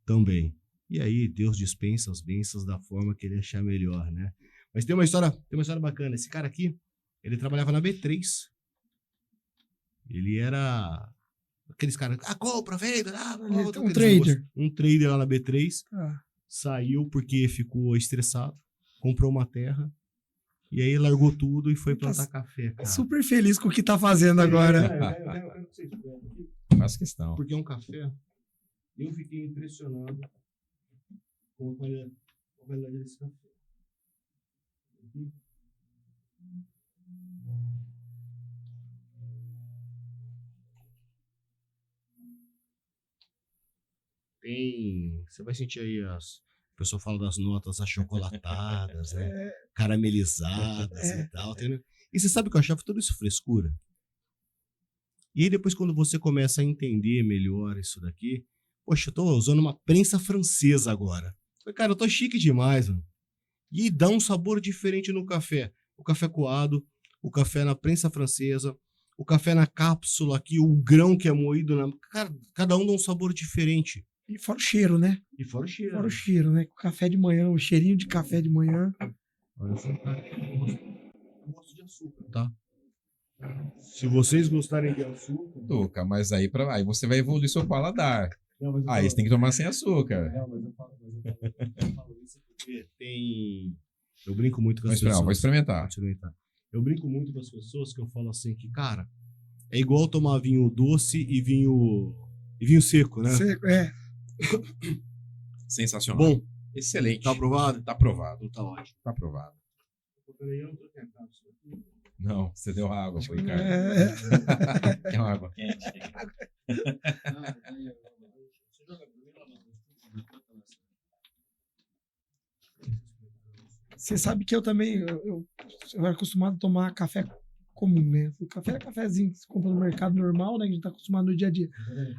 também. E aí Deus dispensa as bênçãos da forma que ele achar melhor, né? Mas tem uma história bacana. Esse cara aqui, ele trabalhava na B3. Ele era aqueles caras, compra, venda, um trader. Um trader lá na B3. Ah. Saiu porque ficou estressado, comprou uma terra e aí largou tudo e foi plantar café, cara. Super feliz com o que tá fazendo agora. Faz questão. Porque é um café. Eu fiquei impressionado com a qualidade desse café. Você vai sentir aí o pessoal fala das notas achocolatadas, né? Caramelizadas e tal. E você sabe que eu achava tudo isso frescura. E aí depois quando você começa a entender melhor isso daqui, poxa, eu tô usando uma prensa francesa agora. Cara, eu tô chique demais, mano. E dá um sabor diferente no café. O café coado, o café na prensa francesa, o café na cápsula aqui, o grão que é moído na... Cara, cada um dá um sabor diferente. E fora o cheiro, né? Fora o cheiro, né? O café de manhã, o cheirinho de café de manhã. Olha só, cara, eu gosto de açúcar, tá? Se vocês gostarem de açúcar... Duca, mas aí você vai evoluir seu paladar. Aí você tem que tomar sem açúcar. Não, mas eu falo isso porque eu brinco muito com as pessoas. Vou experimentar. Eu brinco muito com as pessoas que eu falo assim que, cara, é igual tomar vinho doce e vinho seco, né? Seco, é. Sensacional. Bom. Excelente. Tá aprovado? Tá aprovado. Então tá ótimo. Tá aprovado. Peraí, eu não tô tentando isso aqui. Não, você deu água, foi, Ricardo. Quer uma água quente? Você sabe que eu também, eu era acostumado a tomar café comum, né? O café é cafezinho que você compra no mercado normal, né? Que a gente tá acostumado no dia a dia.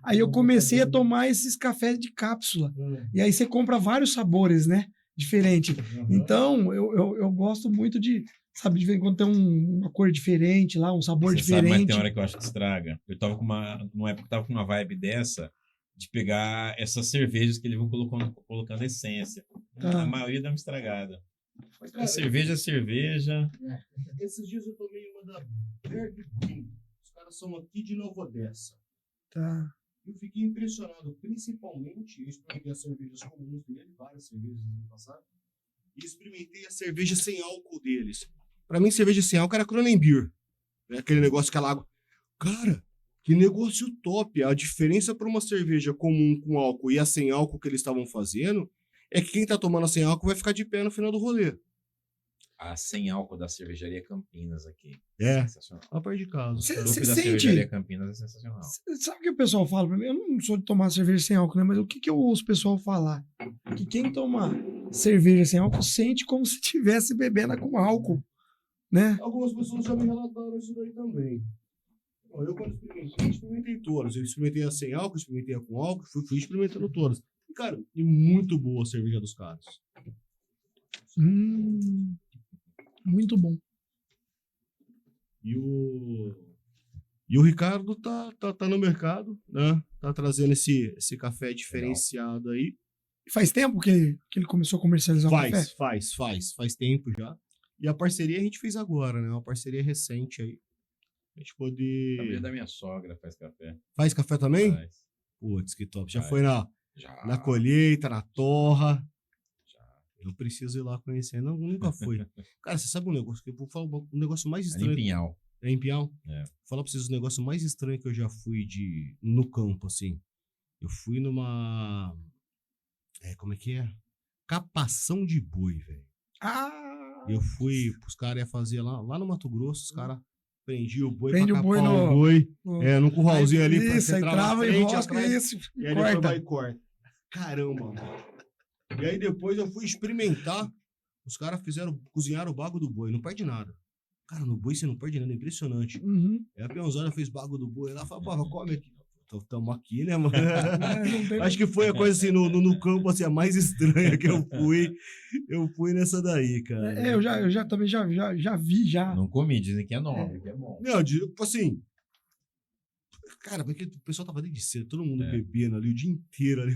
Aí eu comecei a tomar esses cafés de cápsula. E aí você compra vários sabores, né? Diferente. Então, eu gosto muito de, sabe, de vez em quando tem uma cor diferente lá, um sabor diferente. Sabe, mas tem hora que eu acho que estraga. Eu tava numa época, eu tava com uma vibe dessa, de pegar essas cervejas que eles vão colocando essência. Tá. A maioria dá uma estragada. Mas, cara, cerveja é cerveja. Esses dias eu tomei uma da Berg Queen. Os caras são aqui de Nova Odessa. Tá. Eu fiquei impressionado, principalmente, eu experimentei as cervejas comuns dele, várias cervejas no passado, e experimentei a cerveja sem álcool deles. Pra mim, cerveja sem álcool era Kronenbier. É aquele negócio, aquela água. Cara, Que negócio top. A diferença para uma cerveja comum com álcool e a sem álcool que eles estavam fazendo é que quem tá tomando a sem álcool vai ficar de pé no final do rolê. A sem álcool da cervejaria Campinas aqui. É. Sensacional. A parte de casa. Cê- O cara. chopp cê da sente- cervejaria Campinas é sensacional. Sabe o que o pessoal fala pra mim? Eu não sou de tomar cerveja sem álcool, né? Mas o que eu ouço o pessoal falar? Que quem toma cerveja sem álcool sente como se estivesse bebendo com álcool, né? Algumas pessoas já me relataram isso daí também. Bom, eu quando experimentei todas. Eu experimentei a sem álcool, experimentei a com álcool, fui experimentando todas. E, cara, e muito boa a cerveja dos caras. Muito bom. E o Ricardo tá no mercado, né? Tá trazendo esse café diferenciado aí. Faz tempo que ele começou a comercializar o café? Faz tempo já. E a parceria a gente fez agora, né? Uma parceria recente aí. A gente A mulher poder... da minha sogra faz café. Faz café também? Faz. Putz, que top. Já Faz. foi na Já. colheita, na torra. Já. Eu preciso ir lá conhecer. Não, nunca fui. Cara, você sabe um negócio que eu vou falar um negócio mais Ali estranho. em Pinhal. É em Pinhal? É. Vou falar pra vocês o negócio mais estranho que eu já fui no campo, assim. Eu fui numa... como é que é? Capação de boi, velho. Ah! Eu fui, os caras iam fazer lá no Mato Grosso, os caras prendiam o boi Prende pra o boi capar no- o boi. no- Num curralzinho ali. Isso, você aí trava trava na e frente, rosca atrás, isso. E aí depois Corta. vai e corta. Caramba, mano. E aí depois eu fui experimentar. Os caras cozinharam o bago do boi. Não perde nada. Cara, no boi você não perde nada. É impressionante. Uhum. Aí a peãozada fez bago do boi. Ela falou, pô, come aqui. Tamo aqui, né, mano? Não tem- Acho que foi a coisa assim, no campo, assim, a mais estranha que eu fui. Eu fui nessa daí, cara. Eu já também já vi já. Não comi, dizem que é nobre, que é bom. Não, tipo assim. Cara, porque o pessoal tava desde cedo, todo mundo bebendo ali o dia inteiro ali.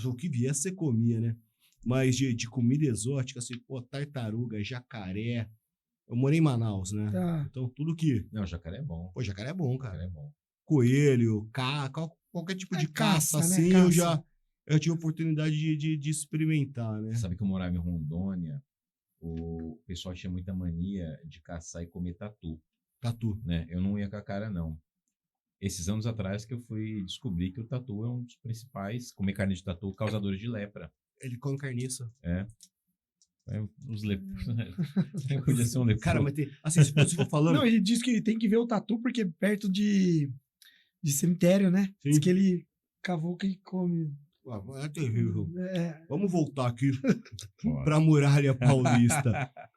O que viesse você comia, né? Mas de comida exótica, assim, pô, tartaruga, jacaré. Eu morei em Manaus, né? Tá. Então tudo que. Não, jacaré é bom. Pô, jacaré é bom, cara. Jacaré é bom. Coelho, qualquer tipo de caça, né? assim, Caça. eu tive a oportunidade de experimentar, né? Sabe que eu morava em Rondônia, o pessoal tinha muita mania de caçar e comer tatu, Tatu. né? Eu não ia com a cara, não. Esses anos atrás que eu fui descobrir que o tatu é um dos principais, comer carne de tatu, causadores de lepra. Ele come carniça. É os lepros. Podia ser um leproso. Cara, mas tem. Assim, se for falando. Não, ele diz que tem que ver o tatu porque perto de cemitério, né? Sim. Diz que ele cavou que come. É terrível. É, Vamos voltar aqui Bora. para a Muralha Paulista. Pra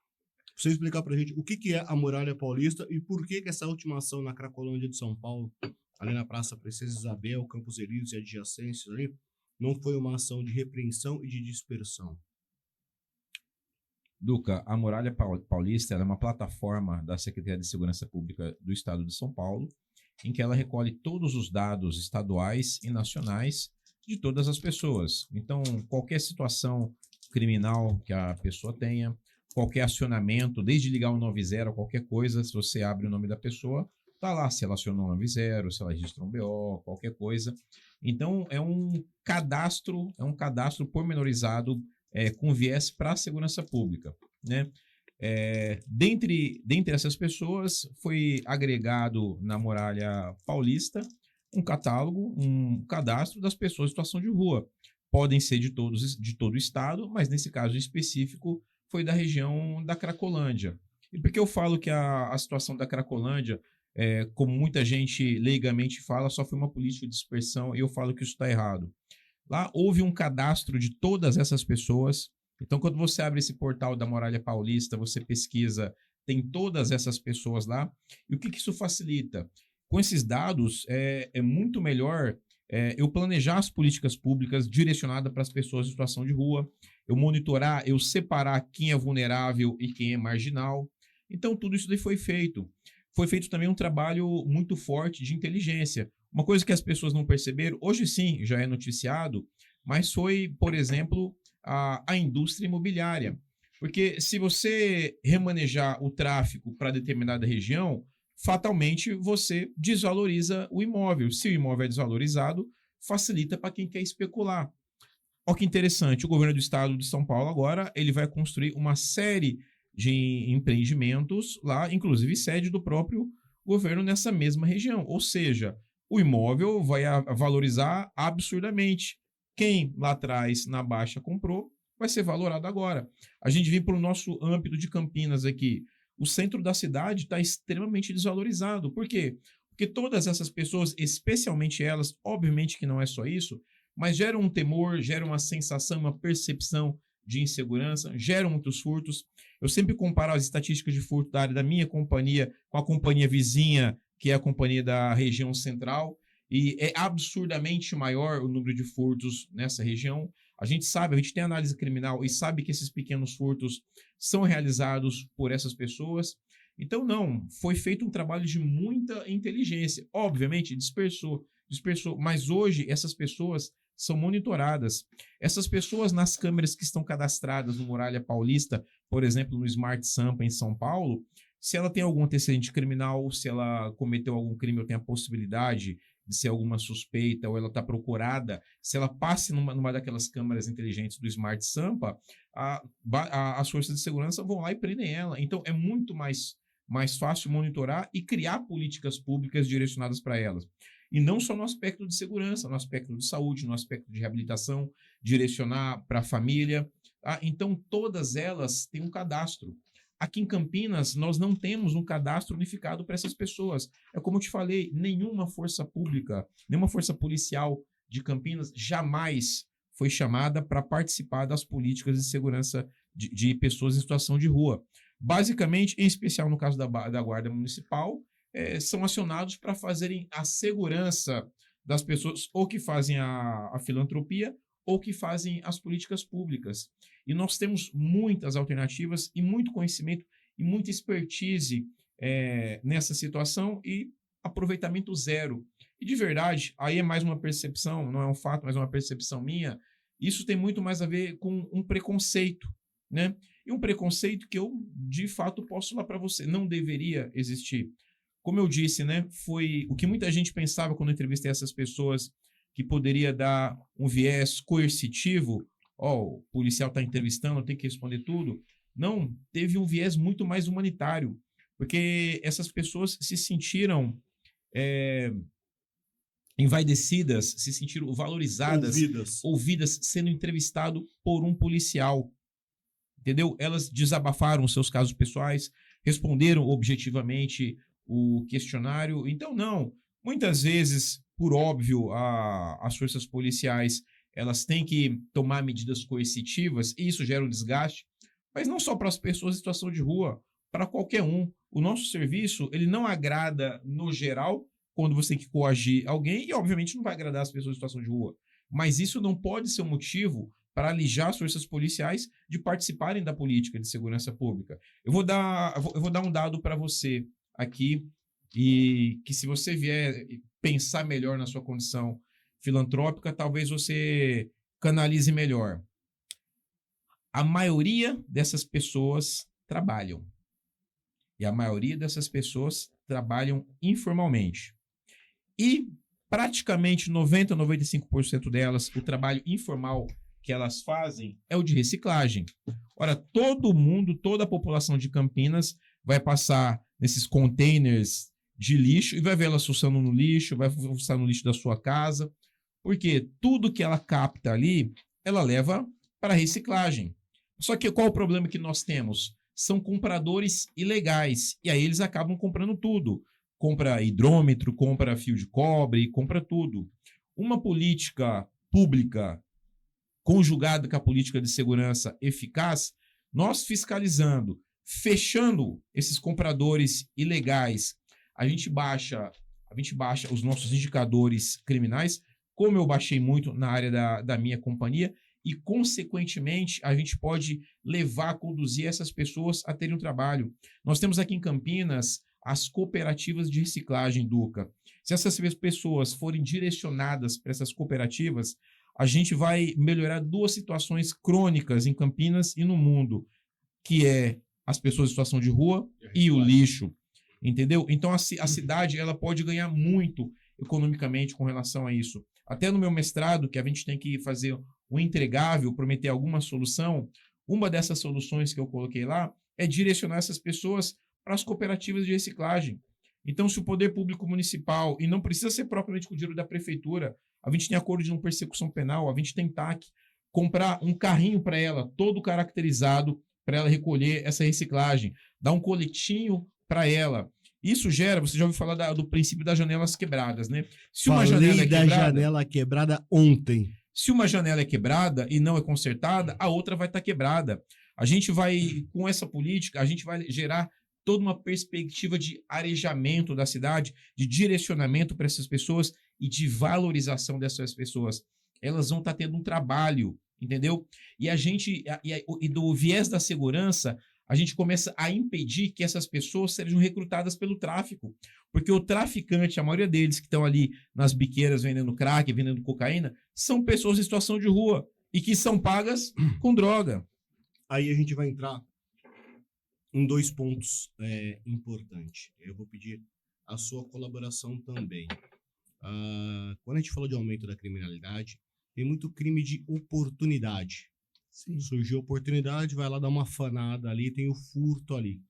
você explicar pra gente o que é a Muralha Paulista e por que essa última ação na Cracolândia de São Paulo, ali na Praça Princesa Isabel, Campos Elíseos e adjacências ali, não foi uma ação de repreensão e de dispersão. Duca, a Muralha Paulista ela é uma plataforma da Secretaria de Segurança Pública do Estado de São Paulo, em que ela recolhe todos os dados estaduais e nacionais de todas as pessoas. Então, qualquer situação criminal que a pessoa tenha, qualquer acionamento, desde ligar o 90, qualquer coisa, se você abre o nome da pessoa, tá lá se ela acionou o 90, se ela registrou um BO, qualquer coisa. Então, é um cadastro pormenorizado com viés para a segurança pública, né? Dentre essas pessoas, foi agregado na Muralha Paulista um catálogo, um cadastro das pessoas em situação de rua. Podem ser de todo o estado, mas nesse caso específico foi da região da Cracolândia. E por que eu falo que a situação da Cracolândia, como muita gente leigamente fala, só foi uma política de dispersão, e eu falo que isso está errado. Lá houve um cadastro de todas essas pessoas. Então, quando você abre esse portal da Muralha Paulista, você pesquisa, tem todas essas pessoas lá. E o que isso facilita? Com esses dados, é muito melhor eu planejar as políticas públicas direcionadas para as pessoas em situação de rua, eu monitorar, eu separar quem é vulnerável e quem é marginal. Então, tudo isso daí foi feito. Foi feito também um trabalho muito forte de inteligência. Uma coisa que as pessoas não perceberam, hoje sim já é noticiado, mas foi, por exemplo, a indústria imobiliária. Porque se você remanejar o tráfego para determinada região, fatalmente você desvaloriza o imóvel. Se o imóvel é desvalorizado, facilita para quem quer especular. Olha que interessante, o governo do estado de São Paulo agora ele vai construir uma série de empreendimentos lá, inclusive sede do próprio governo nessa mesma região. Ou seja, o imóvel vai valorizar absurdamente. Quem lá atrás, na baixa, comprou, vai ser valorado agora. A gente vem para o nosso âmbito de Campinas aqui. O centro da cidade está extremamente desvalorizado. Por quê? Porque todas essas pessoas, especialmente elas, obviamente que não é só isso, mas geram um temor, geram uma sensação, uma percepção de insegurança, geram muitos furtos. Eu sempre comparo as estatísticas de furto da área da minha companhia com a companhia vizinha, que é a companhia da região central, e é absurdamente maior o número de furtos nessa região. A gente sabe, a gente tem análise criminal e sabe que esses pequenos furtos são realizados por essas pessoas. Então, não, foi feito um trabalho de muita inteligência. Obviamente, dispersou, mas hoje essas pessoas são monitoradas. Essas pessoas nas câmeras que estão cadastradas no Muralha Paulista, por exemplo, no Smart Sampa em São Paulo, se ela tem algum antecedente criminal, se ela cometeu algum crime ou tem a possibilidade de ser alguma suspeita ou ela está procurada, se ela passe numa daquelas câmeras inteligentes do Smart Sampa, as forças de segurança vão lá e prendem ela. Então, é muito mais fácil monitorar e criar políticas públicas direcionadas para elas. E não só no aspecto de segurança, no aspecto de saúde, no aspecto de reabilitação, direcionar para a família. Tá? Então, todas elas têm um cadastro. Aqui em Campinas, nós não temos um cadastro unificado para essas pessoas. É como eu te falei, nenhuma força pública, nenhuma força policial de Campinas jamais foi chamada para participar das políticas de segurança de pessoas em situação de rua. Basicamente, em especial no caso da Guarda Municipal, são acionados para fazerem a segurança das pessoas ou que fazem a filantropia ou que fazem as políticas públicas. E nós temos muitas alternativas e muito conhecimento e muita expertise nessa situação e aproveitamento zero. E de verdade, aí é mais uma percepção, não é um fato, mas é uma percepção minha, isso tem muito mais a ver com um preconceito, né? E um preconceito que eu, de fato, posso falar para você, não deveria existir. Como eu disse, né, foi o que muita gente pensava quando eu entrevistei essas pessoas, que poderia dar um viés coercitivo, o policial está entrevistando, tem que responder tudo. Não, teve um viés muito mais humanitário, porque essas pessoas se sentiram envaidecidas, se sentiram valorizadas, ouvidas sendo entrevistado por um policial. Entendeu? Elas desabafaram seus casos pessoais, responderam objetivamente o questionário. Então, não. Muitas vezes, por óbvio, as forças policiais elas têm que tomar medidas coercitivas e isso gera um desgaste, mas não só para as pessoas em situação de rua, para qualquer um. O nosso serviço ele não agrada no geral quando você tem que coagir alguém e, obviamente, não vai agradar as pessoas em situação de rua. Mas isso não pode ser um motivo para alijar as forças policiais de participarem da política de segurança pública. Eu vou dar um dado para você aqui, e que se você vier pensar melhor na sua condição filantrópica, talvez você canalize melhor. A maioria dessas pessoas trabalham. E a maioria dessas pessoas trabalham informalmente. E praticamente 90% a 95% delas, o trabalho informal que elas fazem é o de reciclagem. Ora, todo mundo, toda a população de Campinas vai passar nesses containers de lixo e vai ver ela fuçando no lixo, vai fuçar no lixo da sua casa, porque tudo que ela capta ali, ela leva para reciclagem. Só que qual o problema que nós temos? São compradores ilegais, e aí eles acabam comprando tudo. Compra hidrômetro, compra fio de cobre, compra tudo. Uma política pública conjugada com a política de segurança eficaz, nós fiscalizando, fechando esses compradores ilegais, a gente baixa os nossos indicadores criminais, como eu baixei muito na área da minha companhia, e, consequentemente, a gente pode conduzir essas pessoas a terem um trabalho. Nós temos aqui em Campinas as cooperativas de reciclagem, Duca. Se essas pessoas forem direcionadas para essas cooperativas, a gente vai melhorar duas situações crônicas em Campinas e no mundo, que é as pessoas em situação de rua e o lixo. Entendeu? Então, a cidade ela pode ganhar muito economicamente com relação a isso. Até no meu mestrado, que a gente tem que fazer um entregável, prometer alguma solução, uma dessas soluções que eu coloquei lá é direcionar essas pessoas para as cooperativas de reciclagem. Então, se o poder público municipal, e não precisa ser propriamente com o dinheiro da prefeitura, a gente tem acordo de não persecução penal, a gente tem TAC, comprar um carrinho para ela, todo caracterizado, para ela recolher essa reciclagem, dar um coletinho para ela. Isso gera, você já ouviu falar do princípio das janelas quebradas, né? Se uma janela é da quebrada, janela quebrada ontem. se uma janela é quebrada e não é consertada, a outra vai estar quebrada. A gente vai, com essa política, a gente vai gerar toda uma perspectiva de arejamento da cidade, de direcionamento para essas pessoas e de valorização dessas pessoas. Elas vão estar tendo um trabalho, entendeu? E a gente, e do viés da segurança, a gente começa a impedir que essas pessoas sejam recrutadas pelo tráfico. Porque o traficante, a maioria deles que estão ali nas biqueiras vendendo crack, vendendo cocaína, são pessoas em situação de rua e que são pagas com droga. Aí a gente vai entrar em 2 pontos importantes. Eu vou pedir a sua colaboração também. Quando a gente fala de aumento da criminalidade, tem muito crime de oportunidade. Sim. Surgiu a oportunidade, vai lá dar uma fanada ali, tem o furto ali.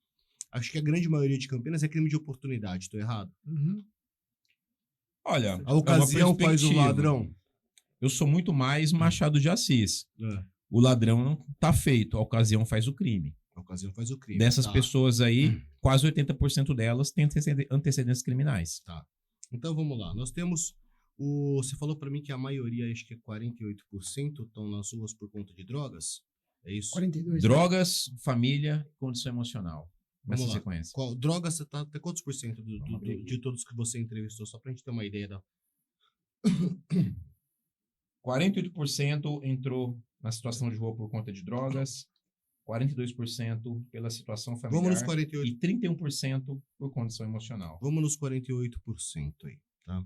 Acho que a grande maioria de Campinas é crime de oportunidade, estou errado? Uhum. Olha, A ocasião faz o ladrão. Eu sou muito mais Machado de Assis. O ladrão não tá feito, a ocasião faz o crime. A ocasião faz o crime. Dessas pessoas aí, quase 80% delas têm antecedentes criminais. Tá. Então vamos lá. Nós temos você falou para mim que a maioria, acho que é 48%, estão nas ruas por conta de drogas. É isso? 42. Drogas, família, condição emocional. Vamos Nessa lá. sequência. Drogas, você tá até quantos por cento de todos que você entrevistou? Só pra gente ter uma ideia da... 48% entrou na situação de rua por conta de drogas, 42% pela situação familiar. Vamos nos 48%. E 31% por condição emocional. Vamos nos 48% aí, tá?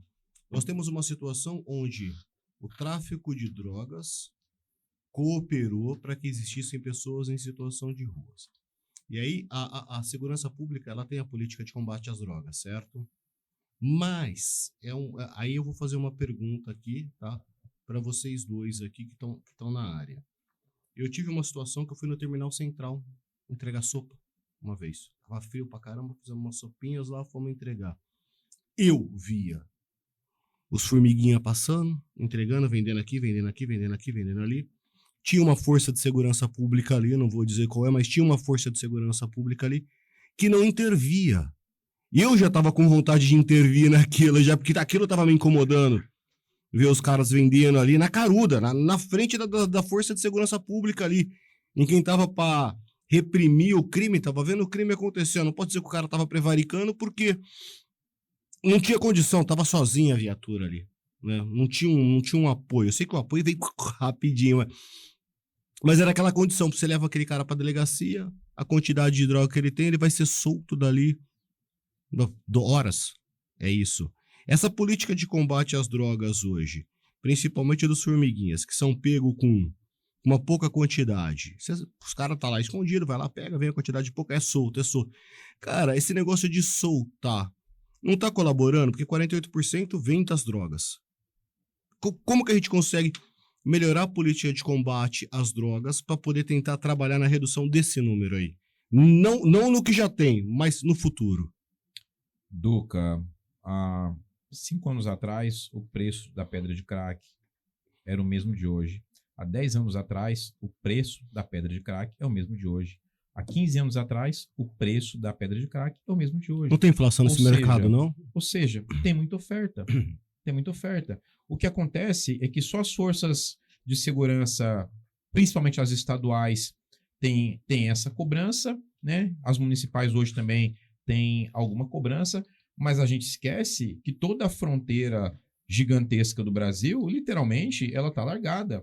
Nós temos uma situação onde o tráfico de drogas cooperou para que existissem pessoas em situação de ruas. E aí a segurança pública ela tem a política de combate às drogas, certo? Mas aí eu vou fazer uma pergunta aqui, tá? Para vocês dois aqui que estão na área. Eu tive uma situação que eu fui no Terminal Central entregar sopa uma vez. Tava frio pra caramba, fizemos umas sopinhas lá, fomos entregar. Eu via os formiguinha passando, entregando, vendendo aqui, vendendo aqui, vendendo aqui, vendendo ali. Tinha uma força de segurança pública ali, não vou dizer qual é, mas tinha uma força de segurança pública ali que não intervia. E eu já tava com vontade de intervir naquilo, já porque aquilo tava me incomodando. Ver os caras vendendo ali na caruda, na frente da força de segurança pública ali. Em quem tava pra reprimir o crime, tava vendo o crime acontecendo. Não pode dizer que o cara tava prevaricando, porque não tinha condição, tava sozinha a viatura ali. Né? Não tinha um apoio. Eu sei que o apoio veio rapidinho, mas era aquela condição. Você leva aquele cara pra delegacia, a quantidade de droga que ele tem, ele vai ser solto dali horas. É isso. Essa política de combate às drogas hoje, principalmente dos formiguinhas, que são pegos com uma pouca quantidade. Os caras tá lá escondido, vai lá, pega, vem a quantidade de pouca, é solto. Cara, esse negócio de soltar não tá colaborando, porque 48% vem das drogas. Como que a gente consegue melhorar a política de combate às drogas para poder tentar trabalhar na redução desse número aí? Não no que já tem, mas no futuro. Duca, há 5 anos atrás, o preço da pedra de crack era o mesmo de hoje. Há 10 anos atrás, o preço da pedra de crack é o mesmo de hoje. Há 15 anos atrás, o preço da pedra de crack é o mesmo de hoje. Não tem inflação nesse mercado, não? Ou seja, tem muita oferta. Tem muita oferta. O que acontece é que só as forças de segurança, principalmente as estaduais, têm essa cobrança, né? As municipais hoje também têm alguma cobrança, mas a gente esquece que toda a fronteira gigantesca do Brasil, literalmente, ela está largada.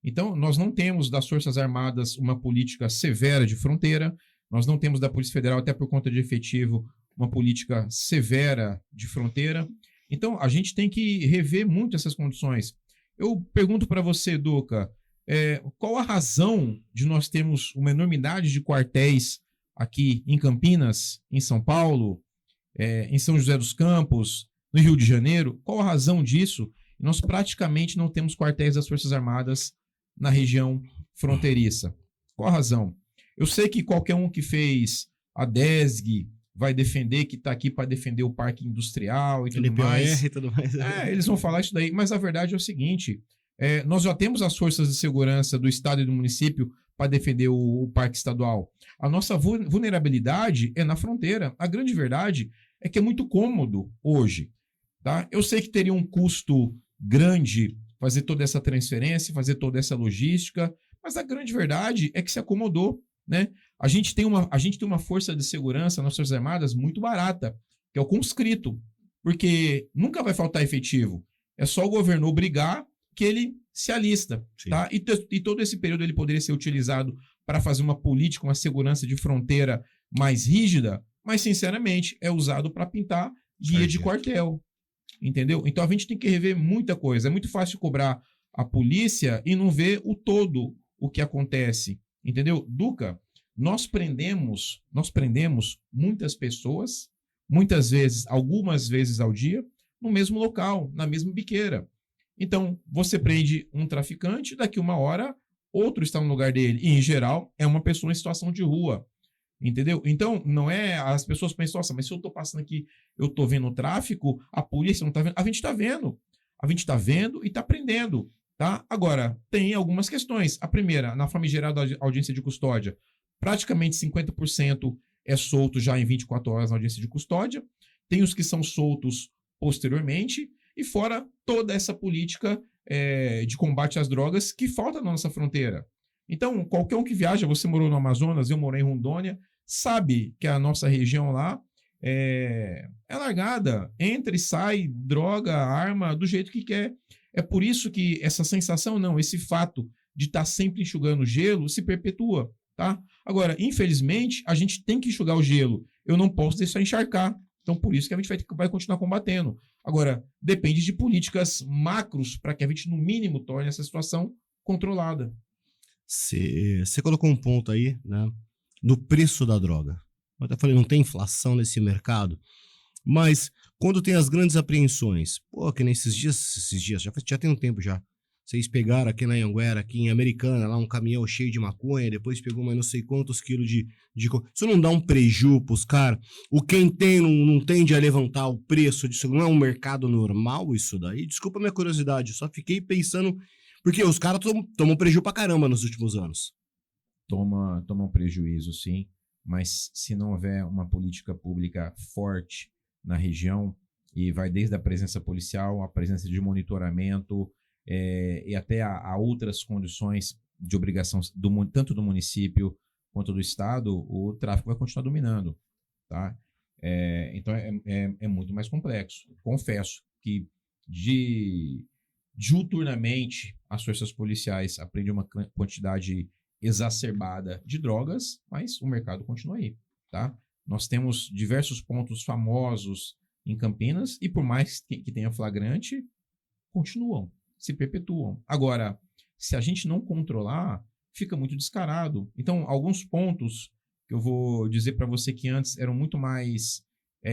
Então, nós não temos das Forças Armadas uma política severa de fronteira, nós não temos da Polícia Federal, até por conta de efetivo, uma política severa de fronteira. Então, a gente tem que rever muito essas condições. Eu pergunto para você, Duca, qual a razão de nós termos uma enormidade de quartéis aqui em Campinas, em São Paulo, em São José dos Campos, no Rio de Janeiro? Qual a razão disso? Nós praticamente não temos quartéis das Forças Armadas na região fronteiriça. Qual a razão? Eu sei que qualquer um que fez a DESG, vai defender, que está aqui para defender o parque industrial e tudo LPOR mais. e tudo mais. Eles vão falar isso daí, mas a verdade é o seguinte, nós já temos as forças de segurança do estado e do município para defender o parque estadual. A nossa vulnerabilidade é na fronteira. A grande verdade é que é muito cômodo hoje. Tá? Eu sei que teria um custo grande fazer toda essa transferência, fazer toda essa logística, mas a grande verdade é que se acomodou. Né? A gente tem uma força de segurança nas Forças Armadas muito barata, que é o conscrito, porque nunca vai faltar efetivo. É só o governo obrigar que ele se alista. Tá? E todo esse período ele poderia ser utilizado para fazer uma política, uma segurança de fronteira mais rígida, mas, sinceramente, é usado para pintar guia de quartel. Entendeu? Então, a gente tem que rever muita coisa. É muito fácil cobrar a polícia e não ver o todo, o que acontece. Entendeu? Duca, nós prendemos muitas pessoas, muitas vezes, algumas vezes ao dia, no mesmo local, na mesma biqueira. Então, você prende um traficante, daqui uma hora, outro está no lugar dele. E, em geral, é uma pessoa em situação de rua. Entendeu? Então, não é... As pessoas pensam, nossa, mas se eu tô passando aqui, eu tô vendo o tráfico, a polícia não tá vendo. A gente tá vendo. A gente tá vendo e tá prendendo. Tá? Agora, tem algumas questões. A primeira, na famigerada audiência de custódia, praticamente 50% é solto já em 24 horas na audiência de custódia. Tem os que são soltos posteriormente. E fora toda essa política de combate às drogas que falta na nossa fronteira. Então, qualquer um que viaja, você morou no Amazonas, eu morei em Rondônia, sabe que a nossa região lá é largada. Entra e sai, droga, arma, do jeito que quer. É por isso que essa sensação, esse fato de estar sempre enxugando gelo se perpetua. Tá? Agora, infelizmente, a gente tem que enxugar o gelo. Eu não posso deixar encharcar. Então, por isso que a gente vai continuar combatendo. Agora, depende de políticas macros para que a gente, no mínimo, torne essa situação controlada. Você colocou um ponto aí, né, no preço da droga. Eu até falei, não tem inflação nesse mercado, mas quando tem as grandes apreensões, que nesses dias, já tem um tempo já, vocês pegaram aqui na Anhanguera, aqui em Americana, lá um caminhão cheio de maconha, depois pegou mais não sei quantos quilos de... Isso não dá um preju pros caras? O quem tem não tende a levantar o preço disso? Não é um mercado normal isso daí? Desculpa a minha curiosidade, só fiquei pensando... Porque os caras tomam prejuízo pra caramba nos últimos anos. Toma um prejuízo, sim. Mas se não houver uma política pública forte na região, e vai desde a presença policial, a presença de monitoramento, e até a outras condições de obrigação, tanto do município quanto do estado, o tráfico vai continuar dominando. Tá? Então é muito mais complexo. Confesso que diuturnamente as forças policiais apreendem uma quantidade exacerbada de drogas, mas o mercado continua aí, tá? Nós temos diversos pontos famosos em Campinas e por mais que tenha flagrante, continuam, se perpetuam. Agora, se a gente não controlar, fica muito descarado. Então, alguns pontos que eu vou dizer para você que antes eram muito mais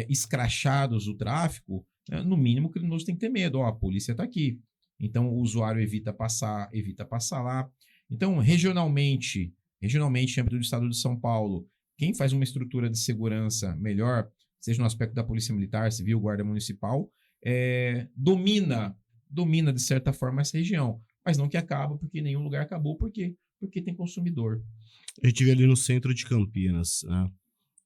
escrachados do tráfico, no mínimo o criminoso tem que ter medo. A polícia está aqui. Então, o usuário evita passar lá. Então, regionalmente, em âmbito do estado de São Paulo, quem faz uma estrutura de segurança melhor, seja no aspecto da Polícia Militar, Civil, Guarda Municipal, domina de certa forma essa região. Mas não que acaba, porque nenhum lugar acabou. Por quê? Porque tem consumidor. A gente vê ali no centro de Campinas, né?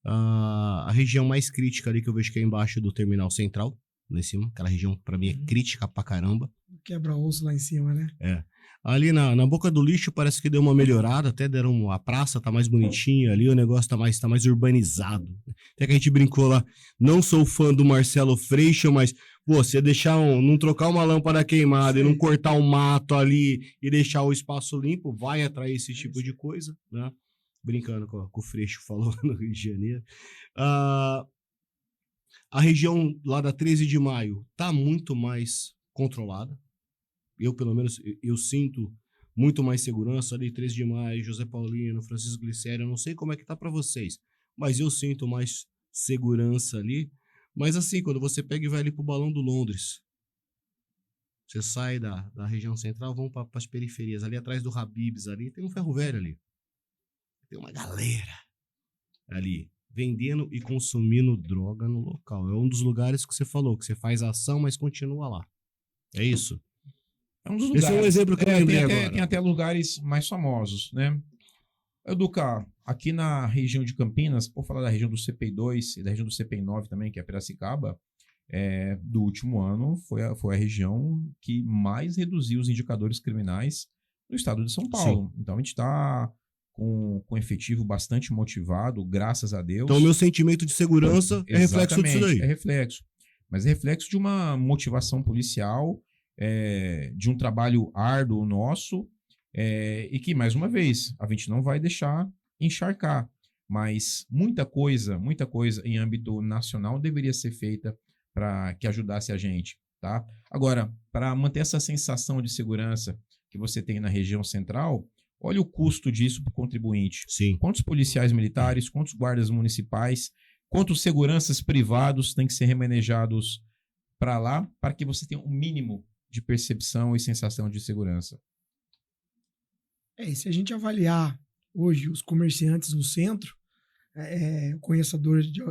A região mais crítica ali que eu vejo que é embaixo do Terminal Central, lá em cima. Aquela região, pra mim, é crítica pra caramba. Quebra-osso lá em cima, né? Ali na boca do lixo parece que deu uma melhorada, até a praça tá mais bonitinha ali, o negócio tá mais urbanizado. Até que a gente brincou lá, não sou fã do Marcelo Freixo, mas, você deixar não trocar uma lâmpada queimada e não cortar um mato ali e deixar o espaço limpo, vai atrair esse tipo de coisa, né? Brincando com o Freixo falou no Rio de Janeiro. A região lá da 13 de maio tá muito mais controlada. Eu, pelo menos, eu sinto muito mais segurança ali, 13 de maio, José Paulino, Francisco Glicério, eu não sei como é que tá para vocês, mas eu sinto mais segurança ali. Mas assim, quando você pega e vai ali pro Balão do Londres, você sai da região central, vão para as periferias, ali atrás do Habib's ali, tem um ferro velho ali. Tem uma galera ali, vendendo e consumindo droga no local. É um dos lugares que você falou, que você faz ação, mas continua lá. É isso? É um dos Esse lugares. é um exemplo que eu lembrei agora. Tem até lugares mais famosos, né? Educar, aqui na região de Campinas, por falar da região do CPI-2 e da região do CPI-9 também, que é Piracicaba, do último ano foi a região que mais reduziu os indicadores criminais no estado de São Paulo. Sim. Então a gente está com efetivo bastante motivado, graças a Deus. Então o meu sentimento de segurança é reflexo disso daí. É reflexo. Mas é reflexo de uma motivação policial, de um trabalho árduo nosso, e que, mais uma vez, a gente não vai deixar encharcar. Mas muita coisa em âmbito nacional deveria ser feita para que ajudasse a gente, tá? Agora, para manter essa sensação de segurança que você tem na região central, olha o custo disso para o contribuinte. Sim. Quantos policiais militares, quantos guardas municipais, quantos seguranças privados têm que ser remanejados para lá para que você tenha um mínimo de percepção e sensação de segurança? E se a gente avaliar hoje os comerciantes no centro, eu conheço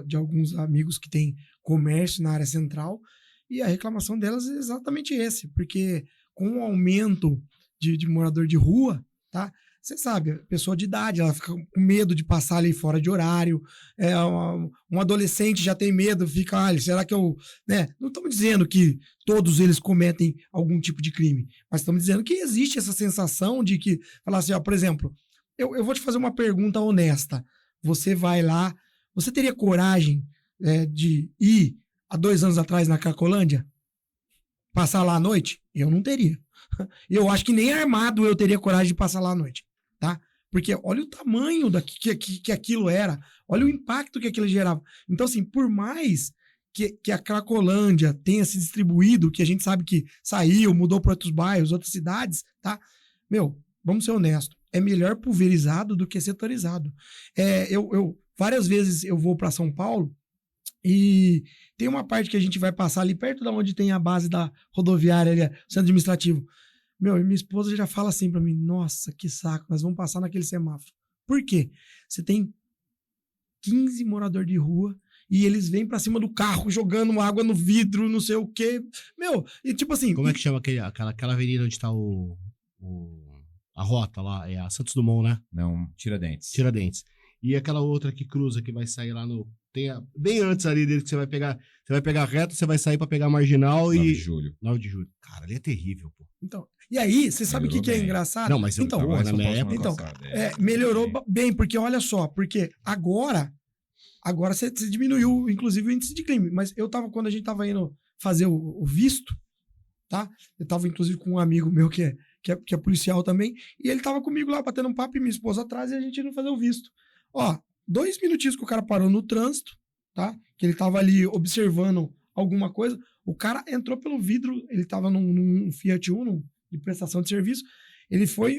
de alguns amigos que têm comércio na área central, e a reclamação delas é exatamente esse, porque com o aumento de morador de rua, tá? Você sabe, a pessoa de idade, ela fica com medo de passar ali fora de horário, um adolescente já tem medo, fica, será que eu... Né? Não estamos dizendo que todos eles cometem algum tipo de crime, mas estamos dizendo que existe essa sensação de que, falar assim, ó, por exemplo, eu vou te fazer uma pergunta honesta, você vai lá, você teria coragem de ir há 2 anos atrás na Cracolândia? Passar lá à noite? Eu não teria. Eu acho que nem armado eu teria coragem de passar lá à noite, tá? Porque olha o tamanho que aquilo era, olha o impacto que aquilo gerava. Então, assim, por mais que a Cracolândia tenha se distribuído, que a gente sabe que saiu, mudou para outros bairros, outras cidades, tá? Vamos ser honestos, é melhor pulverizado do que setorizado. Várias vezes eu vou para São Paulo e tem uma parte que a gente vai passar ali perto da onde tem a base da rodoviária, ali, centro administrativo. E minha esposa já fala assim pra mim, nossa, que saco, nós vamos passar naquele semáforo. Por quê? Você tem 15 moradores de rua e eles vêm pra cima do carro jogando água no vidro, não sei o quê. E tipo assim... Como é que chama aquela avenida onde tá a rota lá? É a Santos Dumont, né? Não, Tiradentes. Tiradentes. E aquela outra que cruza, que vai sair lá no... bem antes ali dele, que você vai pegar reto, você vai sair pra pegar a Marginal 9 de julho. 9 de julho. Cara, ali é terrível, pô. Então, e aí, você sabe o que é engraçado? Não, mas então, na minha época... Então, melhorou bem, porque olha só, porque agora você diminuiu, inclusive, o índice de crime. Mas quando a gente tava indo fazer o visto, tá? Eu tava, inclusive, com um amigo meu que é policial também, e ele tava comigo lá, batendo um papo, e minha esposa atrás, e a gente indo fazer o visto. 2 minutinhos que o cara parou no trânsito, tá? Que ele tava ali observando alguma coisa, o cara entrou pelo vidro, ele tava num Fiat Uno de prestação de serviço,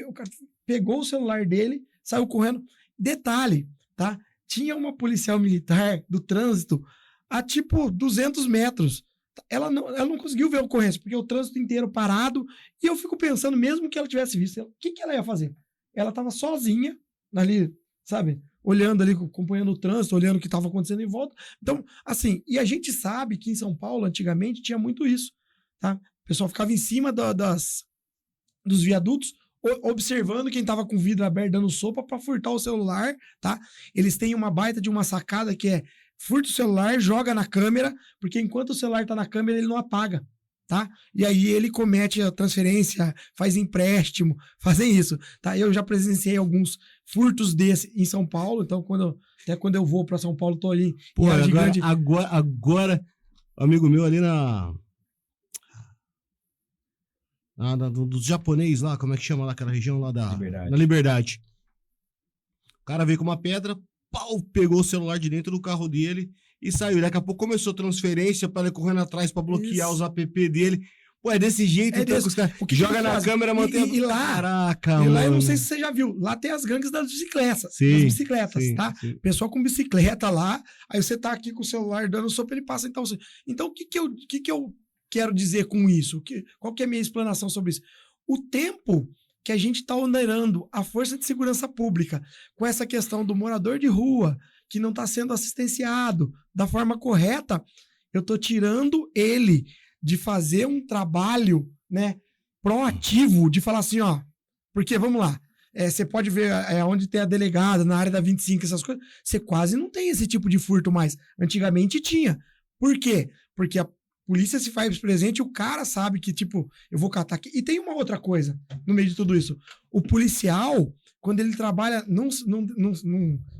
o cara pegou o celular dele, saiu correndo. Detalhe, tá? Tinha uma policial militar do trânsito a tipo 200 metros. Ela não conseguiu ver a ocorrência, porque o trânsito inteiro parado, e eu fico pensando, mesmo que ela tivesse visto, o que ela ia fazer? Ela tava sozinha ali, sabe? Olhando ali, acompanhando o trânsito, olhando o que estava acontecendo em volta. Então, assim, e a gente sabe que em São Paulo, antigamente, tinha muito isso, tá? O pessoal ficava em cima dos viadutos, observando quem estava com o vidro aberto, dando sopa para furtar o celular, tá? Eles têm uma baita de uma sacada que é furta o celular, joga na câmera, porque enquanto o celular tá na câmera, ele não apaga, tá? E aí ele comete a transferência, faz empréstimo, fazem isso, tá? Eu já presenciei alguns furtos desse em São Paulo, então até quando eu vou para São Paulo, tô ali. Pô, agora, amigo meu ali dos japonês lá, como é que chama lá aquela região lá Liberdade. Na Liberdade. O cara veio com uma pedra, pegou o celular de dentro do carro dele e saiu. Daqui a pouco começou transferência para ele correndo atrás para bloquear os app dele. Pô, é desse jeito, então, os caras joga na câmera, mantém... E lá, caraca, mano. Lá, eu não sei se você já viu, lá tem as gangues das bicicletas. Sim, tá? Sim. Pessoal com bicicleta lá, aí você tá aqui com o celular dando sopa, ele passa. Então, o que eu quero dizer com isso? Qual que é a minha explanação sobre isso? O tempo que a gente está onerando a força de segurança pública com essa questão do morador de rua que não está sendo assistenciado da forma correta, eu estou tirando ele de fazer um trabalho, né, proativo, de falar assim, ó, porque, vamos lá, você pode ver onde tem a delegada, na área da 25, essas coisas, você quase não tem esse tipo de furto mais. Antigamente tinha. Por quê? Porque a polícia se faz presente e o cara sabe que, tipo, eu vou catar aqui. E tem uma outra coisa no meio de tudo isso. O policial, quando ele trabalha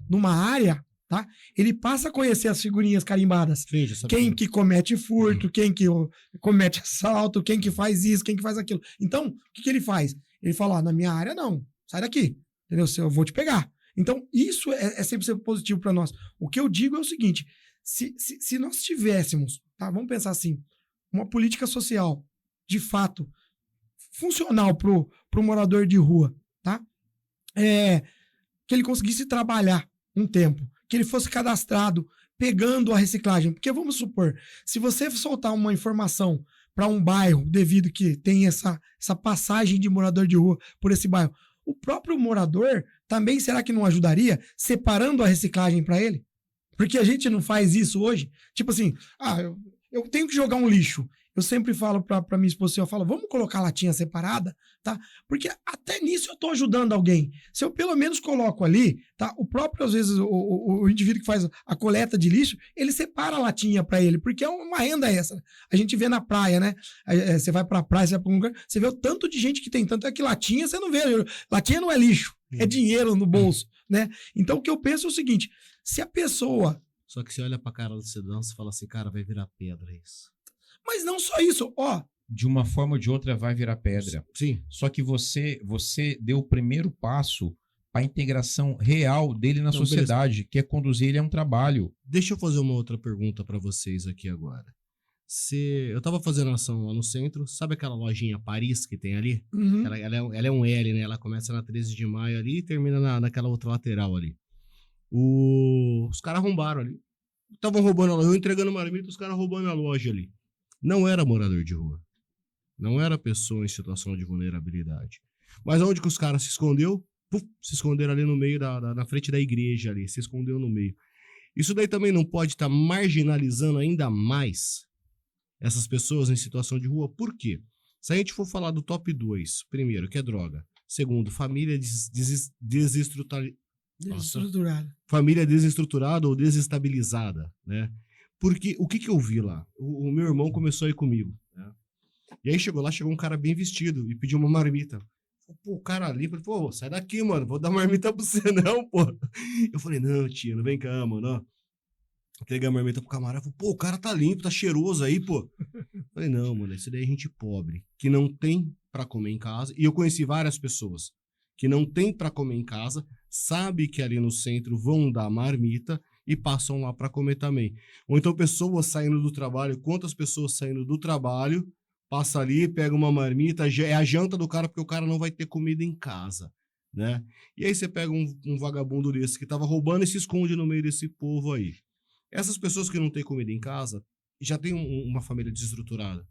numa área, tá? Ele passa a conhecer as figurinhas carimbadas. Quem que comete furto, quem que comete assalto, quem que faz isso, quem que faz aquilo. Então, o que ele faz? Ele fala, ó, na minha área não, sai daqui, entendeu? Eu vou te pegar. Então, isso é sempre ser positivo para nós. O que eu digo é o seguinte, se nós tivéssemos, tá? Vamos pensar assim, uma política social, de fato, funcional pro morador de rua, tá? Que ele conseguisse trabalhar um tempo, que ele fosse cadastrado, pegando a reciclagem. Porque vamos supor, se você soltar uma informação para um bairro, devido que tem essa passagem de morador de rua por esse bairro, o próprio morador também, será que não ajudaria separando a reciclagem para ele? Porque a gente não faz isso hoje. Tipo assim, eu tenho que jogar um lixo. Eu sempre falo pra minha esposa, eu falo, vamos colocar a latinha separada, tá? Porque até nisso eu tô ajudando alguém. Se eu pelo menos coloco ali, tá? O próprio, às vezes, o indivíduo que faz a coleta de lixo, ele separa a latinha pra ele, porque é uma renda essa. A gente vê na praia, né? Você vai pra praia, você vai pra um lugar, você vê o tanto de gente que tem, tanto é que latinha você não vê. Latinha não é lixo, é dinheiro no bolso, né? Então o que eu penso é o seguinte, se a pessoa... Só que você olha pra cara do cidadão, você fala assim, cara, vai virar pedra isso. Mas não só isso, ó. De uma forma ou de outra vai virar pedra. Sim. Só que você deu o primeiro passo para a integração real dele na sociedade, que é conduzir ele a um trabalho. Deixa eu fazer uma outra pergunta para vocês aqui agora. Eu tava fazendo ação lá no centro, sabe aquela lojinha Paris que tem ali? Uhum. Ela é um L, né? Ela começa na 13 de maio ali e termina naquela outra lateral ali. Os caras arrombaram ali. Estavam roubando a loja, eu entregando marmita, os caras roubando a loja ali. Não era morador de rua. Não era pessoa em situação de vulnerabilidade. Mas onde que os caras se escondeu? Se esconderam ali no meio, na frente da igreja ali. Se escondeu no meio. Isso daí também não pode estar marginalizando ainda mais essas pessoas em situação de rua. Por quê? Se a gente for falar do top 2, primeiro, que é droga. Segundo, família família desestruturada ou desestabilizada, né? Porque o que eu vi lá? O meu irmão começou a ir comigo, né? E aí chegou um cara bem vestido e pediu uma marmita. Pô, o cara ali, pô, sai daqui, mano, vou dar marmita pra você não, pô. Eu falei, não, tia, não vem cá, mano, ó. Entreguei a marmita pro camarada, falei, pô, o cara tá limpo, tá cheiroso aí, pô. Eu falei, não, mano, esse daí é gente pobre, que não tem pra comer em casa. E eu conheci várias pessoas que não tem pra comer em casa, sabe que ali no centro vão dar marmita e passam lá pra comer também. Ou então pessoas saindo do trabalho, quantas pessoas saindo do trabalho, passa ali, pega uma marmita, é a janta do cara porque o cara não vai ter comida em casa, né? E aí você pega um vagabundo desse que tava roubando e se esconde no meio desse povo aí. Essas pessoas que não têm comida em casa, já tem uma família desestruturada.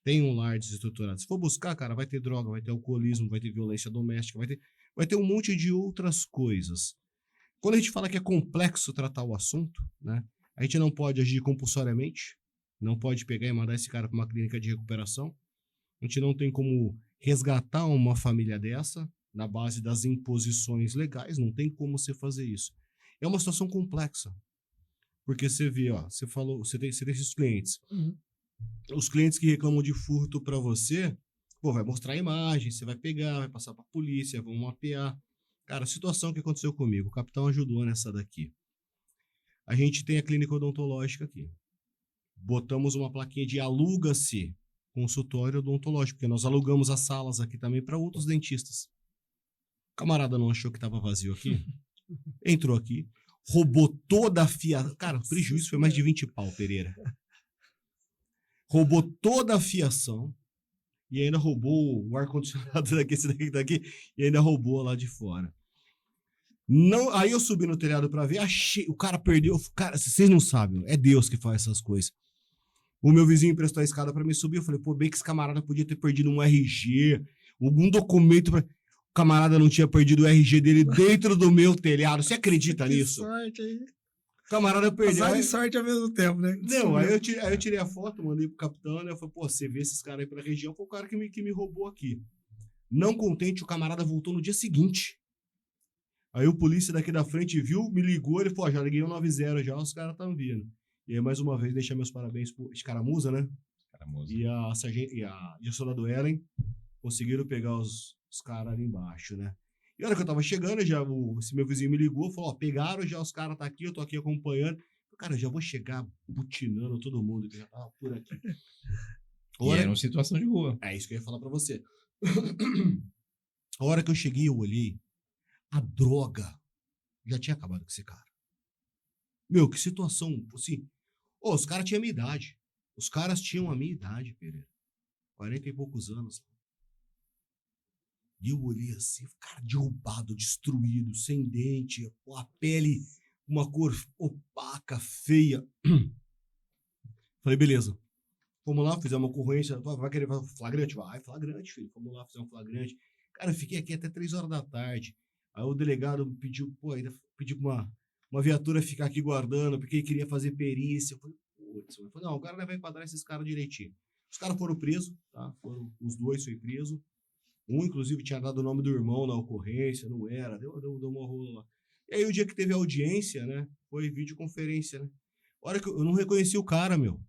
Tem um lar desestruturado. Se for buscar, cara, vai ter droga, vai ter alcoolismo, vai ter violência doméstica, vai ter um monte de outras coisas. Quando a gente fala que é complexo tratar o assunto, né? A gente não pode agir compulsoriamente, não pode pegar e mandar esse cara para uma clínica de recuperação. A gente não tem como resgatar uma família dessa na base das imposições legais, não tem como você fazer isso. É uma situação complexa. Porque você vê, ó, você falou, você tem esses clientes. Uhum. Os clientes que reclamam de furto para você, pô, vai mostrar a imagem, você vai pegar, vai passar para a polícia, vão mapear. Cara, a situação que aconteceu comigo, o capitão ajudou nessa daqui. A gente tem a clínica odontológica aqui. Botamos uma plaquinha de aluga-se consultório odontológico, porque nós alugamos as salas aqui também para outros dentistas. O camarada não achou que estava vazio aqui? Entrou aqui, roubou toda a fiação. Cara, o prejuízo foi mais de 20 pau, Pereira. Roubou toda a fiação e ainda roubou o ar-condicionado daqui, e ainda roubou lá de fora. Não, aí eu subi no telhado pra ver, achei, o cara perdeu. Cara, vocês não sabem, é Deus que faz essas coisas. O meu vizinho emprestou a escada pra mim subir, eu falei, pô, bem que esse camarada podia ter perdido um RG, algum documento pra... O camarada não tinha perdido o RG dele dentro do meu telhado. Você acredita nisso? Sorte aí. O camarada perdeu. Azar e sorte ao mesmo tempo, né? Não, aí eu tirei a foto, mandei pro capitão, né? Eu falei, pô, você vê esses caras aí pela região, foi o cara que me roubou aqui. Não contente, o camarada voltou no dia seguinte. Aí o polícia daqui da frente viu, me ligou, ele falou, já liguei o 90 já, os caras estão vindo. E aí, mais uma vez, deixar meus parabéns pro Escaramuza, né? Caramoso. E a soldado Ellen conseguiram pegar os caras ali embaixo, né? E a hora que eu tava chegando, esse meu vizinho me ligou, falou, ó, pegaram já, os caras tá aqui, eu tô aqui acompanhando. Cara, eu já vou chegar butinando todo mundo que já tava por aqui. E era uma situação de rua. É isso que eu ia falar pra você. A hora que eu cheguei, eu olhei, a droga já tinha acabado com esse cara. Meu, que situação, assim. Os caras tinham a minha idade. Os caras tinham a minha idade, Pereira. 40 e poucos anos. E eu olhei assim, cara, derrubado, destruído, sem dente, a pele, uma cor opaca, feia. Falei, beleza. Vamos lá, fizemos uma ocorrência. Vai querer flagrante? Vai, flagrante, filho. Vamos lá, fizemos um flagrante. Cara, eu fiquei aqui até 3 horas da tarde. Aí o delegado pediu, ainda pediu pra uma viatura ficar aqui guardando, porque ele queria fazer perícia. Eu falei, putz, não, o cara vai enquadrar esses caras direitinho. Os caras foram presos, tá? Os dois foram presos. Um, inclusive, tinha dado o nome do irmão na ocorrência, não era, deu uma rola lá. E aí, o dia que teve audiência, né, foi videoconferência, né? A hora que eu não reconheci o cara, meu.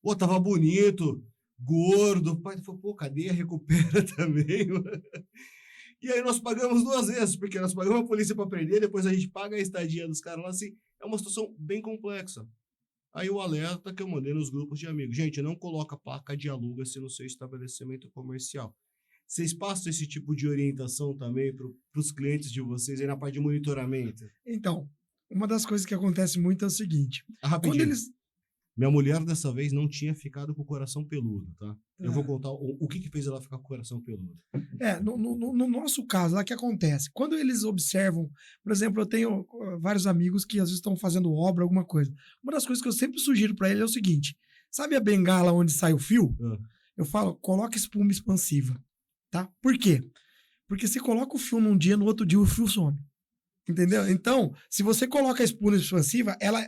Pô, tava bonito, gordo. O pai falou, pô, cadeia recupera também, mano. E aí nós pagamos 2 vezes, porque nós pagamos a polícia para prender, depois a gente paga a estadia dos caras lá, assim, é uma situação bem complexa. Aí o alerta que eu mandei nos grupos de amigos, gente, não coloca placa de aluga-se no seu estabelecimento comercial. Vocês passam esse tipo de orientação também para os clientes de vocês aí na parte de monitoramento? Então, uma das coisas que acontece muito é o seguinte, Rapidinho. quando eles... Minha mulher, dessa vez, não tinha ficado com o coração peludo, tá? Eu vou contar o que fez ela ficar com o coração peludo. No nosso caso, lá que acontece, quando eles observam, por exemplo, eu tenho vários amigos que às vezes estão fazendo obra, alguma coisa. Uma das coisas que eu sempre sugiro para ele é o seguinte, sabe a bengala onde sai o fio? Eu falo, coloca espuma expansiva, tá? Por quê? Porque se coloca o fio num dia, no outro dia o fio some. Entendeu? Então, se você coloca a espuma expansiva, ela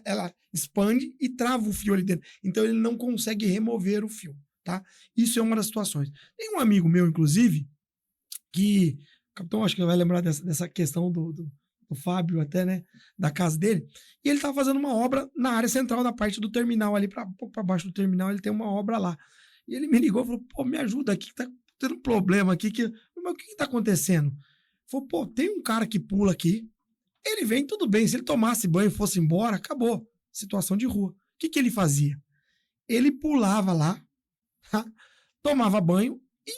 expande e trava o fio ali dentro. Então, ele não consegue remover o fio, tá? Isso é uma das situações. Tem um amigo meu, inclusive, que... O capitão acho que vai lembrar dessa questão do Fábio até, né? Da casa dele. E ele estava fazendo uma obra na área central, na parte do terminal ali, um pouco para baixo do terminal, ele tem uma obra lá. E ele me ligou e falou, pô, me ajuda aqui, que tá tendo um problema aqui. Mas o que tá acontecendo? Falou, pô, tem um cara que pula aqui, ele vem, tudo bem, se ele tomasse banho e fosse embora, acabou. Situação de rua. O que ele fazia? Ele pulava lá, tá? Tomava banho e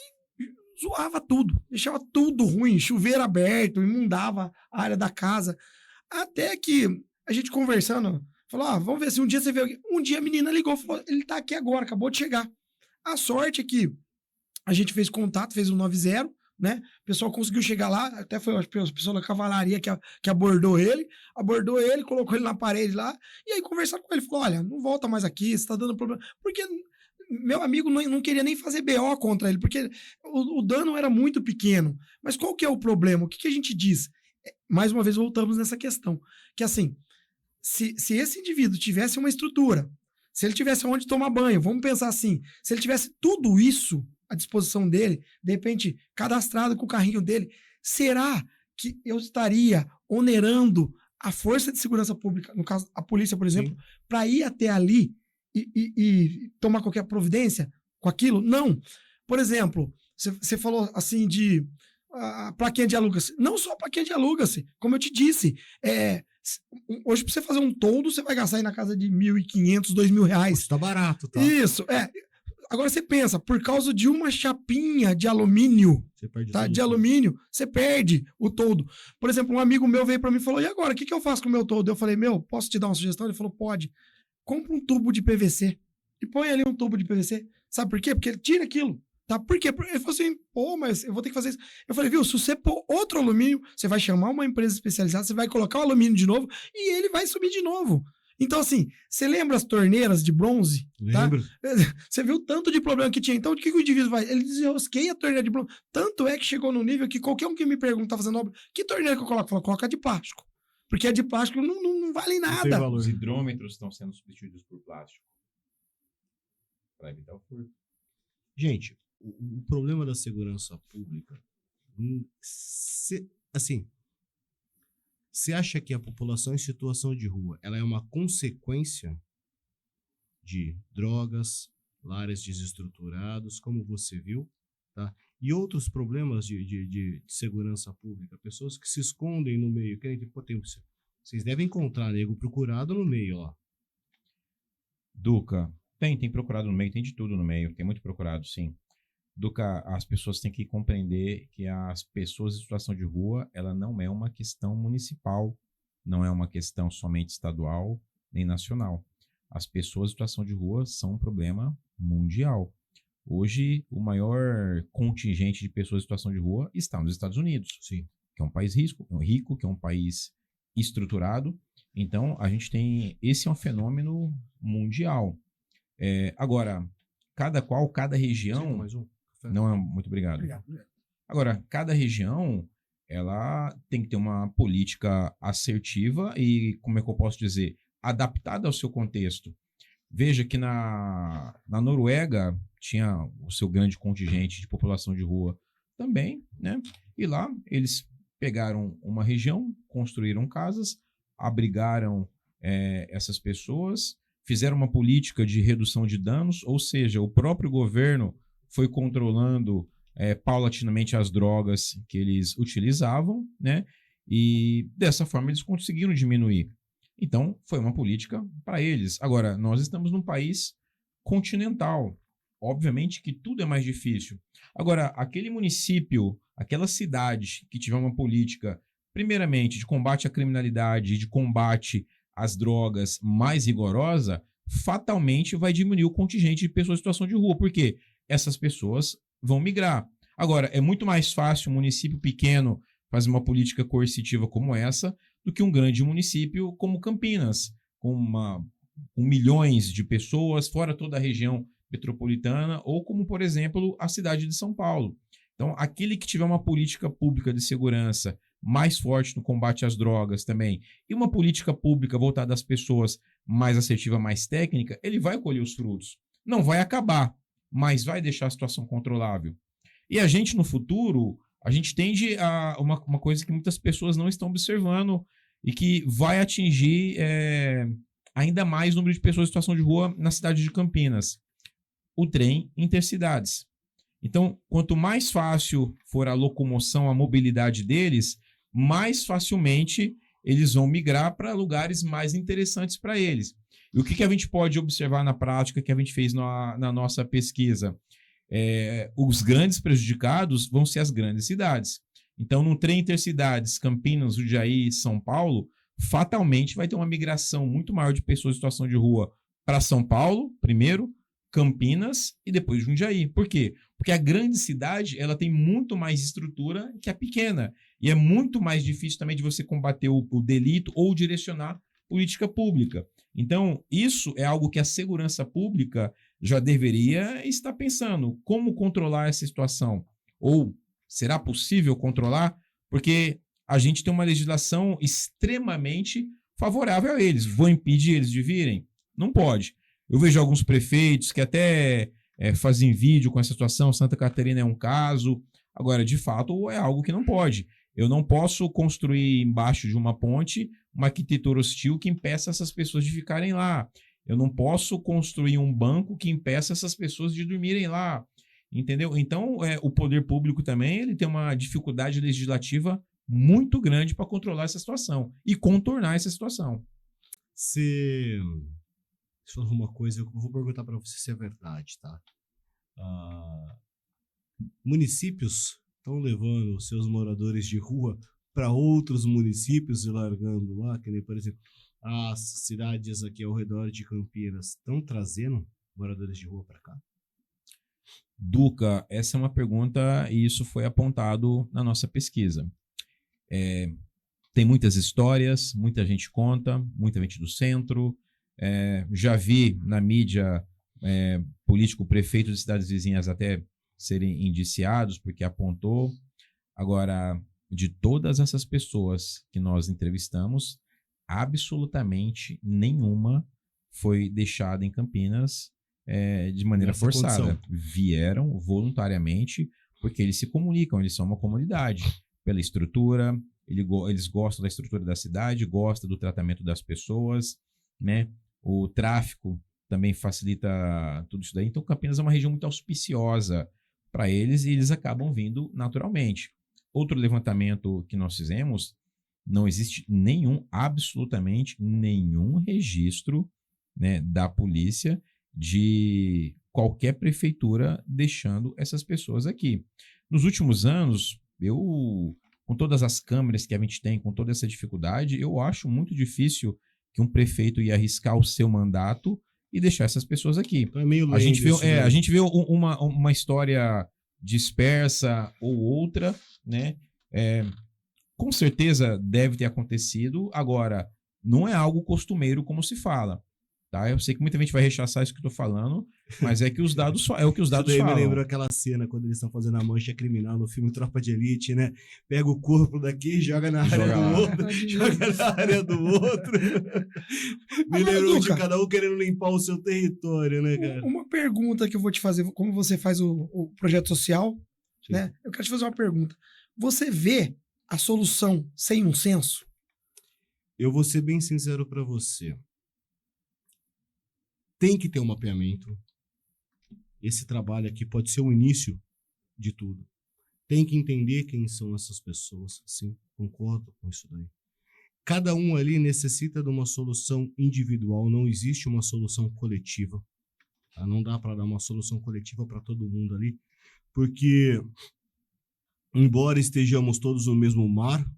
zoava tudo. Deixava tudo ruim, chuveiro aberto, imundava a área da casa. Até que a gente conversando, falou, vamos ver se um dia você veio aqui. Um dia a menina ligou, falou, ele tá aqui agora, acabou de chegar. A sorte é que a gente fez contato, fez um 90, né? O pessoal conseguiu chegar lá, até foi a pessoa da cavalaria que abordou ele, colocou ele na parede lá, e aí conversaram com ele, falou, olha, não volta mais aqui, você tá dando problema, porque meu amigo não queria nem fazer BO contra ele, porque o dano era muito pequeno, mas qual que é o problema? O que a gente diz? Mais uma vez voltamos nessa questão, que assim, se esse indivíduo tivesse uma estrutura, se ele tivesse onde tomar banho, vamos pensar assim, se ele tivesse tudo isso à disposição dele, de repente cadastrado com o carrinho dele, será que eu estaria onerando a força de segurança pública, no caso a polícia, por exemplo, para ir até ali e tomar qualquer providência com aquilo? Não. Por exemplo, você falou assim de a plaquinha de aluga-se. Não só a plaquinha de aluga-se, como eu te disse, hoje para você fazer um toldo, você vai gastar aí na casa de R$1.500, R$2.000. Isso tá barato, tá? Isso, Agora você pensa, por causa de uma chapinha de alumínio, você perde o toldo. Por exemplo, um amigo meu veio para mim e falou, e agora, o que eu faço com o meu toldo? Eu falei, posso te dar uma sugestão? Ele falou, pode. Compra um tubo de PVC e põe ali um tubo de PVC. Sabe por quê? Porque ele tira aquilo. Tá? Por quê? Ele falou assim, pô, mas eu vou ter que fazer isso. Eu falei, viu, se você pôr outro alumínio, você vai chamar uma empresa especializada, você vai colocar o alumínio de novo e ele vai subir de novo. Então, assim, você lembra as torneiras de bronze? Lembro. Tá? Você viu o tanto de problema que tinha. Então, o que o indivíduo faz? Ele desrosqueia a torneira de bronze. Tanto é que chegou no nível que qualquer um que me pergunta, tá fazendo obra, que torneira que eu coloco? Eu falo, coloca de plástico. Porque a de plástico não vale tem nada. valor. Os hidrômetros estão sendo substituídos por plástico para evitar o furto. Gente, o problema da segurança pública, assim, você acha que a população em situação de rua, ela é uma consequência de drogas, lares desestruturados, como você viu, tá? E outros problemas de segurança pública, pessoas que se escondem no meio, vocês devem encontrar nego procurado no meio, ó. Duca, tem procurado no meio, tem de tudo no meio, tem muito procurado, sim. Duca, as pessoas têm que compreender que as pessoas em situação de rua, ela não é uma questão municipal, não é uma questão somente estadual nem nacional. As pessoas em situação de rua são um problema mundial. Hoje, o maior contingente de pessoas em situação de rua está nos Estados Unidos, Sim. que é um país rico, que é um país estruturado. Então, a gente tem... Esse é um fenômeno mundial. Agora, cada região... Mais um. Não é... Muito obrigado. Obrigado. Agora, cada região, ela tem que ter uma política assertiva e, como é que eu posso dizer, adaptada ao seu contexto. Veja que na Noruega tinha o seu grande contingente de população de rua também, né? E lá eles pegaram uma região, construíram casas, abrigaram essas pessoas, fizeram uma política de redução de danos, ou seja, o próprio governo foi controlando paulatinamente as drogas que eles utilizavam, né? E dessa forma eles conseguiram diminuir. Então, foi uma política para eles. Agora, nós estamos num país continental. Obviamente que tudo é mais difícil. Agora, aquele município, aquela cidade que tiver uma política, primeiramente, de combate à criminalidade, de combate às drogas mais rigorosa, fatalmente vai diminuir o contingente de pessoas em situação de rua. Por quê? Essas pessoas vão migrar. Agora, é muito mais fácil um município pequeno fazer uma política coercitiva como essa do que um grande município como Campinas, com milhões de pessoas, fora toda a região metropolitana, ou como, por exemplo, a cidade de São Paulo. Então, aquele que tiver uma política pública de segurança mais forte no combate às drogas também, e uma política pública voltada às pessoas mais assertiva, mais técnica, ele vai colher os frutos. Não vai acabar, mas vai deixar a situação controlável. E a gente, no futuro, a gente tende a uma coisa que muitas pessoas não estão observando e que vai atingir ainda mais o número de pessoas em situação de rua na cidade de Campinas. O trem intercidades. Então, quanto mais fácil for a locomoção, a mobilidade deles, mais facilmente eles vão migrar para lugares mais interessantes para eles. E o que a gente pode observar na prática que a gente fez na nossa pesquisa? Os grandes prejudicados vão ser as grandes cidades. Então, no trem intercidades, Campinas, Jundiaí, São Paulo, fatalmente vai ter uma migração muito maior de pessoas em situação de rua para São Paulo, primeiro, Campinas e depois Jundiaí. Por quê? Porque a grande cidade ela tem muito mais estrutura que a pequena. E é muito mais difícil também de você combater o delito ou direcionar política pública. Então, isso é algo que a segurança pública já deveria estar pensando. Como controlar essa situação? Ou será possível controlar? Porque a gente tem uma legislação extremamente favorável a eles. Vou impedir eles de virem? Não pode. Eu vejo alguns prefeitos que até fazem vídeo com essa situação. Santa Catarina é um caso. Agora, de fato, é algo que não pode. Eu não posso construir embaixo de uma ponte uma arquitetura hostil que impeça essas pessoas de ficarem lá. Eu não posso construir um banco que impeça essas pessoas de dormirem lá. Entendeu? Então, o poder público também ele tem uma dificuldade legislativa muito grande para controlar essa situação e contornar essa situação. Você falou uma coisa, eu vou perguntar para você se é verdade, tá? Municípios estão levando seus moradores de rua para outros municípios e largando lá, que nem, por exemplo, as cidades aqui ao redor de Campinas estão trazendo moradores de rua para cá? Duca, essa é uma pergunta e isso foi apontado na nossa pesquisa. Tem muitas histórias, muita gente conta, muita gente do centro. Já vi na mídia político, prefeito de cidades vizinhas até serem indiciados porque apontou. Agora, de todas essas pessoas que nós entrevistamos, absolutamente nenhuma foi deixada em Campinas de maneira Nessa forçada. condição. Vieram voluntariamente porque eles se comunicam, eles são uma comunidade. Pela estrutura, eles gostam da estrutura da cidade, gostam do tratamento das pessoas, né? O tráfico também facilita tudo isso daí. Então, Campinas é uma região muito auspiciosa para eles e eles acabam vindo naturalmente. Outro levantamento que nós fizemos, não existe absolutamente nenhum registro, né, da polícia de qualquer prefeitura deixando essas pessoas aqui. Nos últimos anos, com todas as câmeras que a gente tem, com toda essa dificuldade, eu acho muito difícil que um prefeito ia arriscar o seu mandato e deixar essas pessoas aqui. Então é meio A gente vê, lento isso, né? a gente vê uma história dispersa ou outra, né? Com certeza deve ter acontecido. Agora, não é algo costumeiro como se fala. Tá? Eu sei que muita gente vai rechaçar isso que eu tô falando, mas é que os dados é o que os dados Isso daí falam. me lembrou aquela cena quando eles estão fazendo a mancha criminal no filme Tropa de Elite, né? Pega o corpo daqui, joga na área Joga do lá. outro, joga na área do outro. Me Agora, lembrou de Duca, cada um querendo limpar o seu território, né, cara? Uma pergunta que eu vou te fazer, como você faz o projeto social, Sim. né? Eu quero te fazer uma pergunta. Você vê a solução sem um censo? Eu vou ser bem sincero pra você. Tem que ter um mapeamento. Esse trabalho aqui pode ser o início de tudo. Tem que entender quem são essas pessoas. Sim, concordo com isso daí. Cada um ali necessita de uma solução individual. Não existe uma solução coletiva. Tá? Não dá para dar uma solução coletiva para todo mundo ali. Porque, embora estejamos todos no mesmo mar,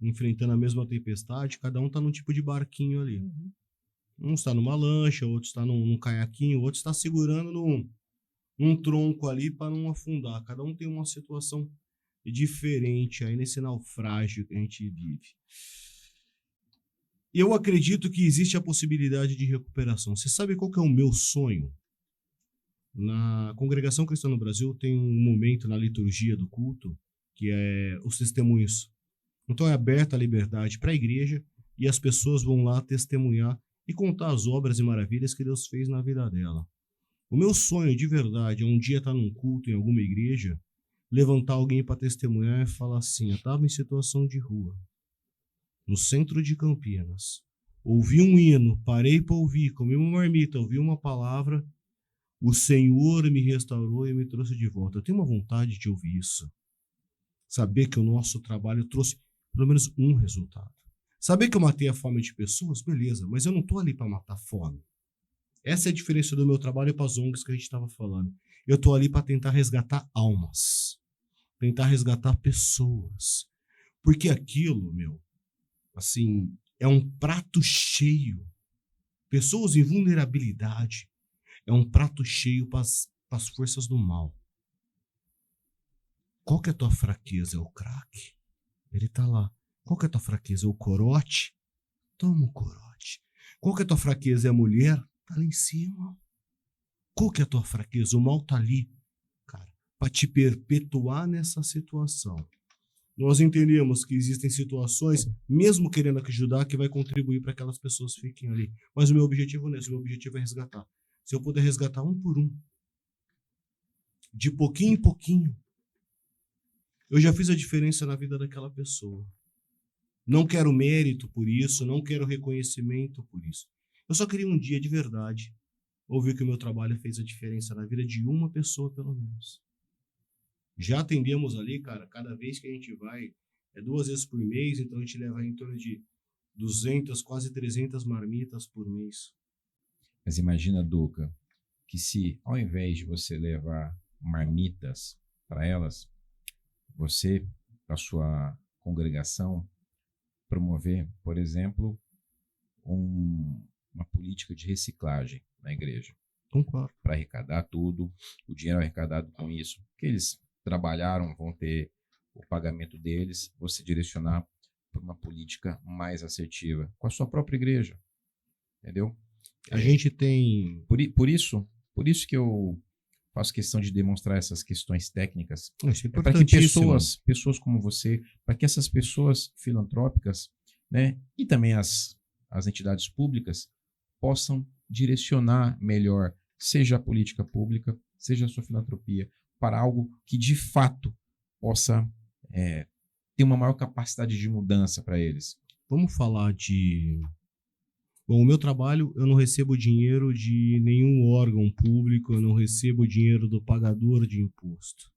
enfrentando a mesma tempestade, cada um está num tipo de barquinho ali. Um está numa lancha, outro está num caiaquinho, outro está segurando num tronco ali para não afundar. Cada um tem uma situação diferente aí nesse naufrágio que a gente vive. Eu acredito que existe a possibilidade de recuperação. Você sabe qual que é o meu sonho? Na Congregação Cristã no Brasil tem um momento na liturgia do culto que é os testemunhos. Então é aberta a liberdade para a igreja e as pessoas vão lá testemunhar e contar as obras e maravilhas que Deus fez na vida dela. O meu sonho de verdade é um dia estar num culto em alguma igreja, levantar alguém para testemunhar e falar assim: eu estava em situação de rua, no centro de Campinas, ouvi um hino, parei para ouvir, comi uma marmita, ouvi uma palavra, o Senhor me restaurou e me trouxe de volta. Eu tenho uma vontade de ouvir isso. Saber que o nosso trabalho trouxe pelo menos um resultado. Saber que eu matei a fome de pessoas, beleza, mas eu não estou ali para matar fome. Essa é a diferença do meu trabalho para as ONGs que a gente estava falando. Eu estou ali para tentar resgatar almas, tentar resgatar pessoas. Porque aquilo, assim, é um prato cheio. Pessoas em vulnerabilidade é um prato cheio para as forças do mal. Qual que é a tua fraqueza? É o crack. Ele tá lá. Qual que é a tua fraqueza? É o corote? Toma o corote. Qual que é a tua fraqueza? É a mulher? Tá lá em cima. Qual que é a tua fraqueza? O mal tá ali, cara, para te perpetuar nessa situação. Nós entendemos que existem situações, mesmo querendo ajudar, que vai contribuir para que aquelas pessoas fiquem ali. Mas o meu objetivo não é esse. O meu objetivo é resgatar. Se eu puder resgatar um por um, de pouquinho em pouquinho, eu já fiz a diferença na vida daquela pessoa. Não quero mérito por isso, não quero reconhecimento por isso. Eu só queria um dia de verdade ouvir que o meu trabalho fez a diferença na vida de uma pessoa, pelo menos. Já atendemos ali, cara, cada vez que a gente vai, 2 vezes por mês, então a gente leva em torno de 200, quase 300 marmitas por mês. Mas imagina, Duca, que se ao invés de você levar marmitas para elas, você, a sua congregação, promover, por exemplo, uma política de reciclagem na igreja. Concordo. Para arrecadar tudo, o dinheiro arrecadado com isso, que eles trabalharam, vão ter o pagamento deles, você direcionar para uma política mais assertiva com a sua própria igreja. Entendeu? A gente tem... Por isso que eu faço questão de demonstrar essas questões técnicas. Isso é Para que importantíssimo. pessoas como você, para que essas pessoas filantrópicas, né, e também as as entidades públicas possam direcionar melhor, seja a política pública, seja a sua filantropia, para algo que de fato possa ter uma maior capacidade de mudança para eles. Vamos falar de... Bom, o meu trabalho, eu não recebo dinheiro de nenhum órgão público, eu não recebo dinheiro do pagador de imposto.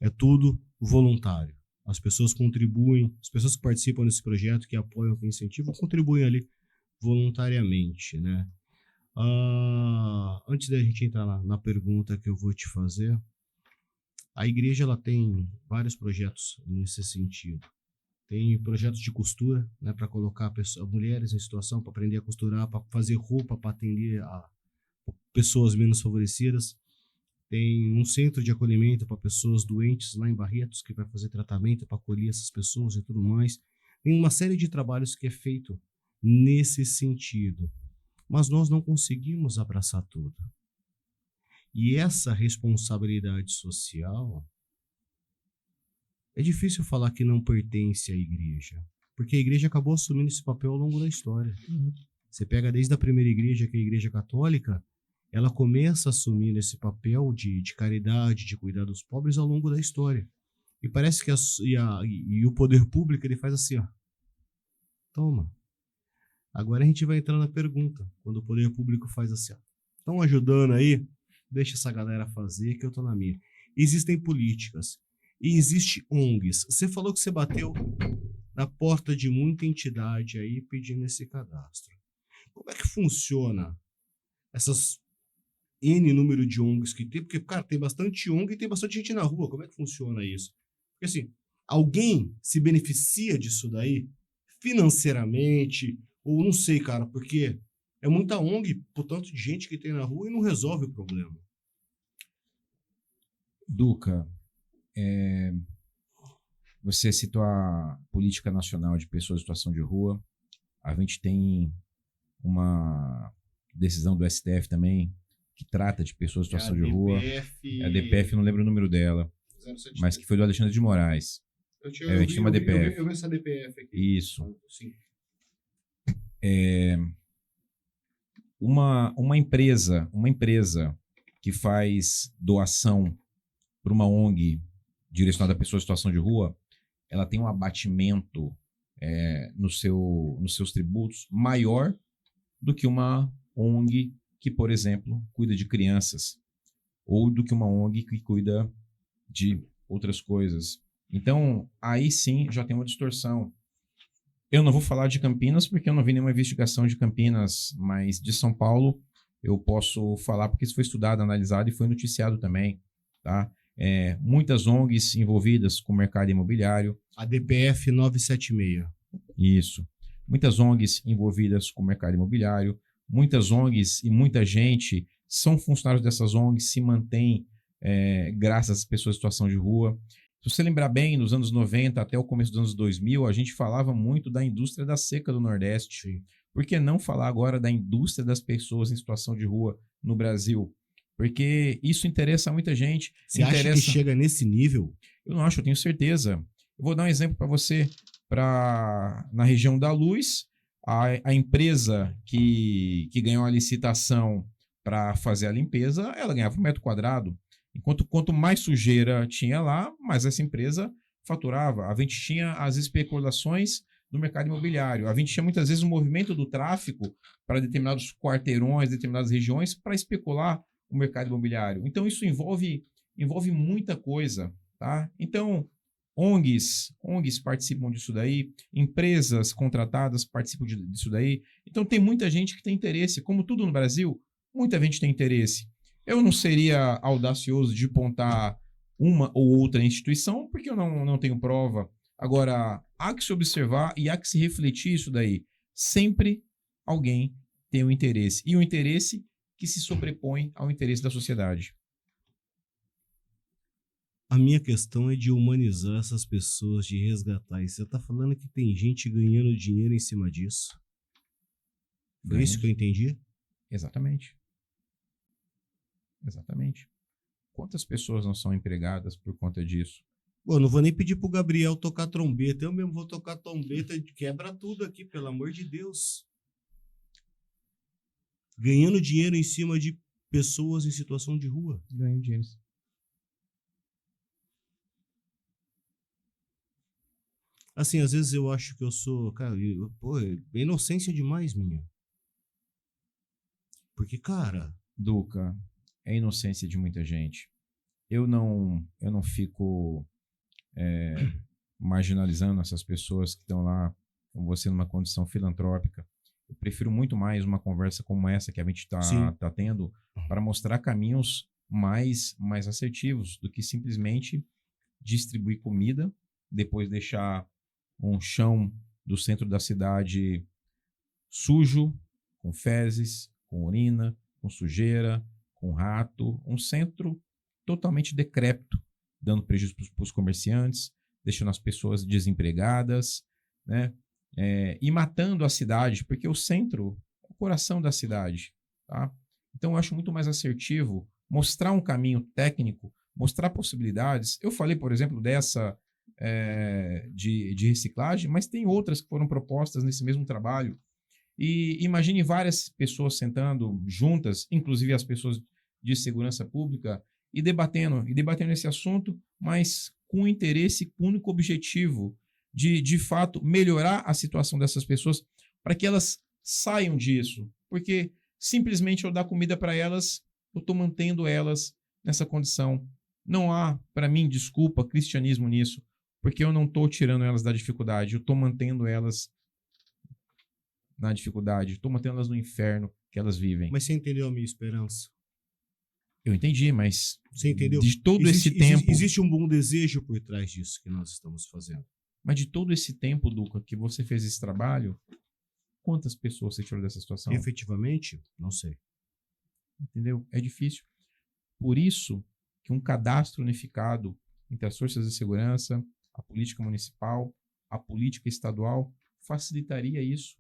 É tudo voluntário. As pessoas contribuem, as pessoas que participam desse projeto, que apoiam, que incentivam, contribuem ali voluntariamente, né? Antes da gente entrar na pergunta que eu vou te fazer, a igreja ela tem vários projetos nesse sentido. Tem projetos de costura, né, para colocar mulheres em situação, para aprender a costurar, para fazer roupa, para atender a pessoas menos favorecidas. Tem um centro de acolhimento para pessoas doentes lá em Barretos, que vai fazer tratamento para acolher essas pessoas e tudo mais. Tem uma série de trabalhos que é feito nesse sentido. Mas nós não conseguimos abraçar tudo. E essa responsabilidade social, é difícil falar que não pertence à igreja, porque a igreja acabou assumindo esse papel ao longo da história. Você pega desde a primeira igreja, que é a igreja católica, ela começa a assumir esse papel de caridade, de cuidar dos pobres ao longo da história. E parece que o poder público ele faz assim, ó, toma. Agora a gente vai entrar na pergunta, quando o poder público faz assim, ó, estão ajudando aí? Deixa essa galera fazer que eu tô na minha. Existem políticas e existe ONGs. Você falou que você bateu na porta de muita entidade aí pedindo esse cadastro. Como é que funciona essas N número de ONGs que tem? Porque, cara, tem bastante ONG e tem bastante gente na rua. Como é que funciona isso? Porque, assim, alguém se beneficia disso daí financeiramente, ou não sei, cara, porque é muita ONG por tanto de gente que tem na rua e não resolve o problema. Duca, você citou a Política Nacional de Pessoas em Situação de Rua. A gente tem uma decisão do STF também que trata de pessoas em situação de rua. A DPF, não lembro o número dela, 073. Mas que foi do Alexandre de Moraes. A gente tem uma DPF. Eu vi essa DPF aqui. Isso. Sim. Uma empresa que faz doação para uma ONG direcionada a pessoas em situação de rua, ela tem um abatimento nos seus tributos maior do que uma ONG que, por exemplo, cuida de crianças, ou do que uma ONG que cuida de outras coisas. Então, aí sim já tem uma distorção. Eu não vou falar de Campinas porque eu não vi nenhuma investigação de Campinas, mas de São Paulo eu posso falar porque isso foi estudado, analisado e foi noticiado também, tá? Muitas ONGs envolvidas com o mercado imobiliário. A DPF 976. Isso. Muitas ONGs envolvidas com o mercado imobiliário. Muitas ONGs e muita gente são funcionários dessas ONGs, se mantêm graças às pessoas em situação de rua. Se você lembrar bem, nos anos 90 até o começo dos anos 2000, a gente falava muito da indústria da seca do Nordeste. Sim. Por que não falar agora da indústria das pessoas em situação de rua no Brasil? Porque isso interessa a muita gente. Você acha que chega nesse nível? Eu não acho, eu tenho certeza. Eu vou dar um exemplo para você. Na região da Luz, a empresa que ganhou a licitação para fazer a limpeza, ela ganhava 1 metro quadrado. Enquanto quanto mais sujeira tinha lá, mais essa empresa faturava. A gente tinha as especulações no mercado imobiliário. A gente tinha muitas vezes o movimento do tráfico para determinados quarteirões, determinadas regiões, para especular o mercado imobiliário. Então, isso envolve muita coisa, tá? Então, ONGs participam disso daí, empresas contratadas participam disso daí. Então, tem muita gente que tem interesse. Como tudo no Brasil, muita gente tem interesse. Eu não seria audacioso de apontar uma ou outra instituição, porque eu não tenho prova. Agora, há que se observar e há que se refletir isso daí. Sempre alguém tem um interesse. E um interesse que se sobrepõe ao interesse da sociedade. A minha questão é de humanizar essas pessoas, de resgatar. E você está falando que tem gente ganhando dinheiro em cima disso? Foi isso que eu entendi? Exatamente. Quantas pessoas não são empregadas por conta disso? Pô, não vou nem pedir pro Gabriel tocar trombeta. Eu mesmo vou tocar trombeta, quebra tudo aqui, pelo amor de Deus. ganhando dinheiro em cima de pessoas em situação de rua. Ganho dinheiro. Assim, às vezes eu acho que eu sou, cara, é inocência demais minha. Porque, cara, Duca, é inocência de muita gente. Eu não fico marginalizando essas pessoas que estão lá com você numa condição filantrópica. Eu prefiro muito mais uma conversa como essa que a gente Sim. tá tendo para mostrar caminhos mais assertivos do que simplesmente distribuir comida, depois deixar um chão do centro da cidade sujo, com fezes, com urina, com sujeira, com rato, um centro totalmente decrépito, dando prejuízo para os comerciantes, deixando as pessoas desempregadas, né? E matando a cidade, porque o centro é o coração da cidade, tá? Então eu acho muito mais assertivo mostrar um caminho técnico, mostrar possibilidades. Eu falei, por exemplo, dessa de reciclagem, mas tem outras que foram propostas nesse mesmo trabalho. E imagine várias pessoas sentando juntas, inclusive as pessoas de segurança pública, e debatendo esse assunto, mas com interesse, com o único objetivo de fato, melhorar a situação dessas pessoas para que elas saiam disso. Porque simplesmente eu dar comida para elas, eu estou mantendo elas nessa condição. Não há, para mim, desculpa, cristianismo nisso, porque eu não estou tirando elas da dificuldade, eu estou mantendo elas na dificuldade, estou mantendo elas no inferno que elas vivem. mas você entendeu a minha esperança? Eu entendi, mas Você entendeu? de todo esse tempo... Existe um bom desejo por trás disso que nós estamos fazendo. Mas de todo esse tempo, Duca, que você fez esse trabalho, quantas pessoas você tirou dessa situação? Efetivamente, não sei. Entendeu? É difícil. Por isso que um cadastro unificado entre as forças de segurança, a política municipal, a política estadual, facilitaria isso.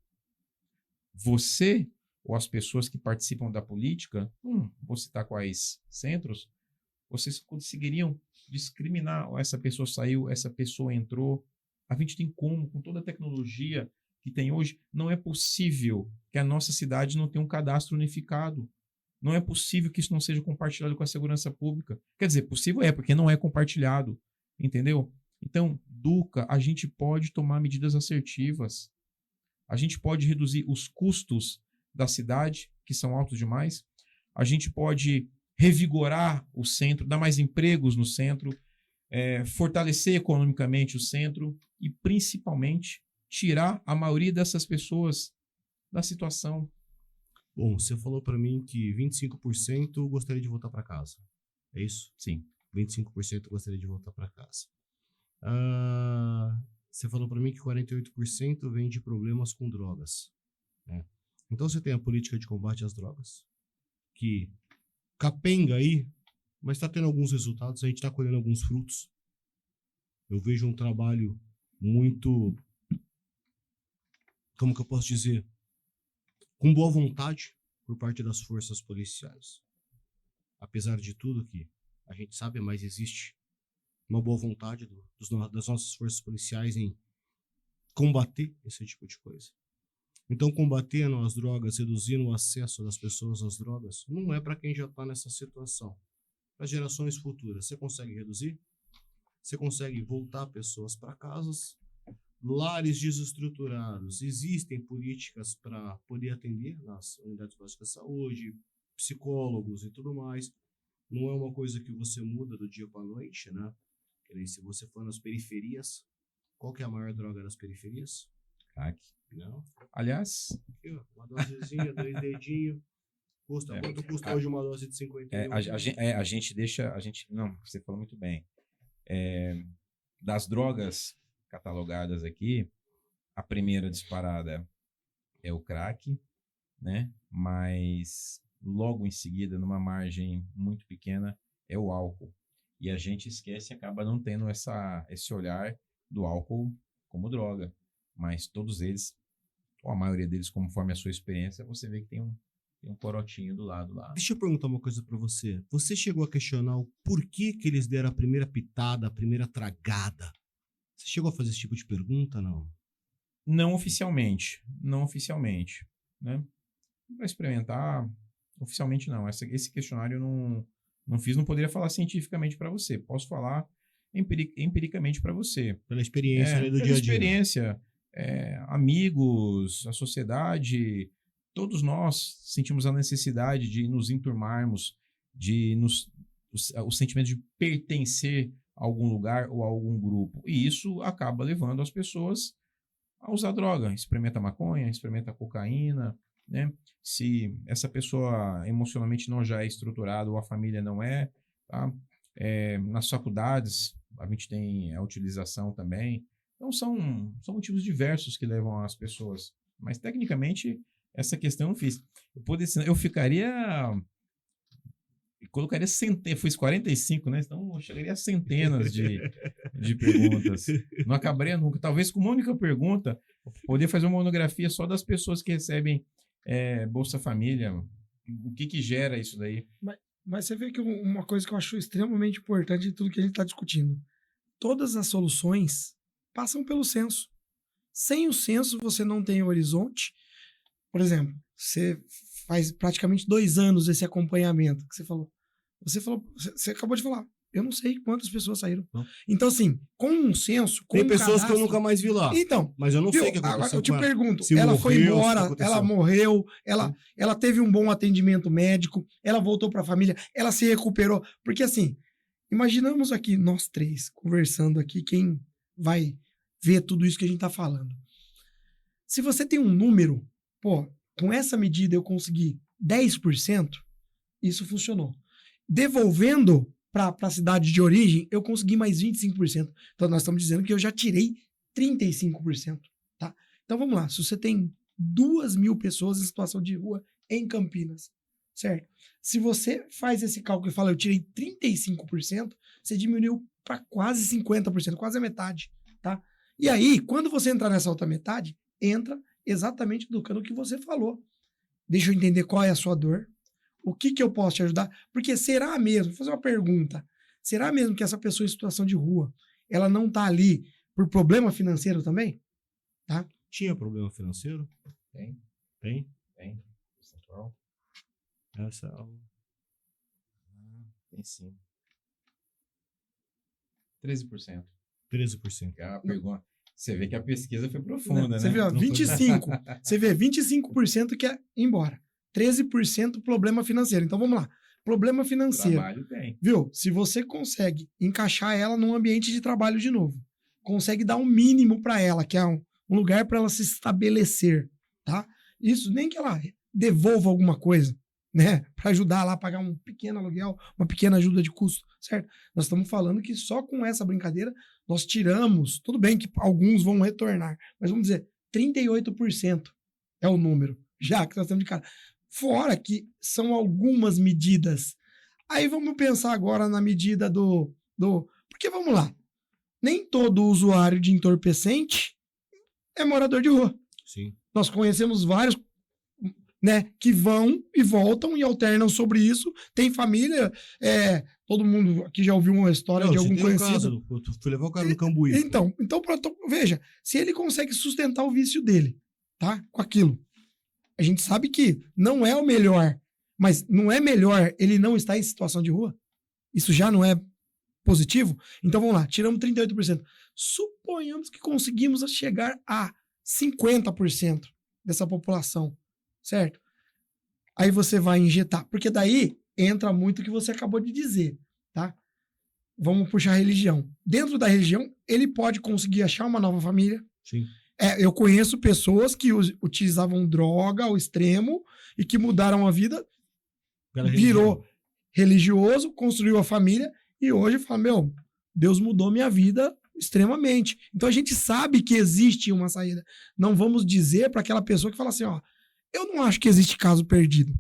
Você ou as pessoas que participam da política, vou citar quais centros, vocês conseguiriam discriminar, essa pessoa saiu, essa pessoa entrou. A gente tem como, com toda a tecnologia que tem hoje, não é possível que a nossa cidade não tenha um cadastro unificado. Não é possível que isso não seja compartilhado com a segurança pública. Quer dizer, possível é, porque não é compartilhado. Entendeu? Então, Duca, a gente pode tomar medidas assertivas. A gente pode reduzir os custos da cidade, que são altos demais. A gente pode revigorar o centro, dar mais empregos no centro, fortalecer economicamente o centro e, principalmente, tirar a maioria dessas pessoas da situação. Bom, você falou para mim que 25% gostaria de voltar para casa. É isso? Sim. 25% gostaria de voltar para casa. Você falou para mim que 48% vem de problemas com drogas. Né? Então você tem a política de combate às drogas, que capenga aí, mas está tendo alguns resultados, a gente está colhendo alguns frutos. Eu vejo um trabalho muito, como que eu posso dizer, com boa vontade por parte das forças policiais. Apesar de tudo que a gente sabe, mas existe uma boa vontade das nossas forças policiais em combater esse tipo de coisa. Então, combatendo as drogas, reduzindo o acesso das pessoas às drogas, não é para quem já está nessa situação. Para gerações futuras, você consegue reduzir? Você consegue voltar pessoas para casas? Lares desestruturados, existem políticas para poder atender nas unidades básicas de saúde, psicólogos e tudo mais. Não é uma coisa que você muda do dia para a noite, né? Se você for nas periferias, qual que é a maior droga das periferias? Crack. Não. Aliás, Aqui, ó, uma dosezinha, 2 dedinhos. Quanto custa hoje uma dose de 51? a gente deixa... Não, você falou muito bem. Das drogas catalogadas aqui, a primeira disparada é o crack, né? Mas logo em seguida, numa margem muito pequena, é o álcool. E a gente esquece e acaba não tendo esse olhar do álcool como droga. Mas todos eles, ou a maioria deles, conforme a sua experiência, você vê que tem um corotinho do lado lá. Deixa eu perguntar uma coisa pra você. Você chegou a questionar o porquê que eles deram a primeira pitada, a primeira tragada? Você chegou a fazer esse tipo de pergunta, não? Não oficialmente, né? Para experimentar, oficialmente não. Esse questionário eu não fiz, não poderia falar cientificamente para você. Posso falar empiricamente para você. Pela experiência ali do pela dia a dia. experiência, amigos, a sociedade, todos nós sentimos a necessidade de nos enturmarmos, o sentimento de pertencer a algum lugar ou a algum grupo. E isso acaba levando as pessoas a usar droga. Experimenta maconha, experimenta cocaína, né? Se essa pessoa emocionalmente não já é estruturada ou a família não é, tá? Nas faculdades a gente tem a utilização também. Então são motivos diversos que levam as pessoas. Mas tecnicamente essa questão eu não fiz. Eu colocaria centenas, fiz 45, né? Então eu chegaria a centenas de perguntas. Não acabaria nunca. Talvez com uma única pergunta, poder fazer uma monografia só das pessoas que recebem Bolsa Família. O que gera isso daí? Mas você vê que uma coisa que eu acho extremamente importante de tudo que a gente está discutindo. Todas as soluções passam pelo censo. Sem o censo, você não tem horizonte. Por exemplo, você faz praticamente 2 anos esse acompanhamento que você falou. Você acabou de falar. Eu não sei quantas pessoas saíram. Não. Então, assim, com um censo, com tem um pessoas cadastro, que eu nunca mais vi lá. Então, mas eu não sei o que agora aconteceu. eu te pergunto, se ela morreu, foi embora, se ela morreu, ela teve um bom atendimento médico, ela voltou para a família, ela se recuperou. Porque, assim, imaginamos aqui, nós 3, conversando aqui, quem vai ver tudo isso que a gente tá falando. Se você tem um número, com essa medida eu consegui 10%, isso funcionou. Devolvendo para a cidade de origem, eu consegui mais 25%. Então, nós estamos dizendo que eu já tirei 35%. Tá? Então, vamos lá. Se você tem 2.000 pessoas em situação de rua em Campinas, certo? Se você faz esse cálculo e fala, eu tirei 35%, você diminuiu para quase 50%, quase a metade. Tá? E aí, quando você entrar nessa outra metade, entra exatamente do que você falou. Deixa eu entender qual é a sua dor. O que eu posso te ajudar? Porque será mesmo, vou fazer uma pergunta, será mesmo que essa pessoa em situação de rua, ela não tá ali por problema financeiro também? Tá? Tinha problema financeiro? Tem. Tem? Tem. Central. Essa Tem sim. 13%. 13%. É uma pergunta. Você vê que a pesquisa foi profunda, Você né? vê, ó, 25%. Você vê 25% que é ir embora. 13% problema financeiro. Então vamos lá. Problema financeiro. Trabalho tem. Viu? Se você consegue encaixar ela num ambiente de trabalho de novo, consegue dar um mínimo para ela, que é um lugar para ela se estabelecer, tá? Isso nem que ela devolva alguma coisa, né? Para ajudar lá a pagar um pequeno aluguel, uma pequena ajuda de custo, certo? Nós estamos falando que só com essa brincadeira nós tiramos, tudo bem que alguns vão retornar, mas vamos dizer, 38% é o número, já que nós temos de cara. Fora que são algumas medidas. Aí vamos pensar agora na medida do... Porque vamos lá, nem todo usuário de entorpecente é morador de rua. Sim. Nós conhecemos vários, né, que vão e voltam e alternam sobre isso. Tem família, todo mundo aqui já ouviu uma história de algum conhecido. Eu fui levar o cara no Cambuí. Então veja, se ele consegue sustentar o vício dele, tá? Com aquilo. A gente sabe que não é o melhor, mas não é melhor ele não estar em situação de rua? Isso já não é positivo? Então vamos lá, tiramos 38%. Suponhamos que conseguimos chegar a 50% dessa população, certo? Aí você vai injetar, porque daí entra muito o que você acabou de dizer, tá? Vamos puxar a religião. Dentro da religião, ele pode conseguir achar uma nova família. Sim. Eu conheço pessoas que utilizavam droga ao extremo e que mudaram a vida, virou religioso, construiu a família e hoje fala, Deus mudou minha vida extremamente. Então a gente sabe que existe uma saída. Não vamos dizer para aquela pessoa que fala assim, eu não acho que existe caso perdido,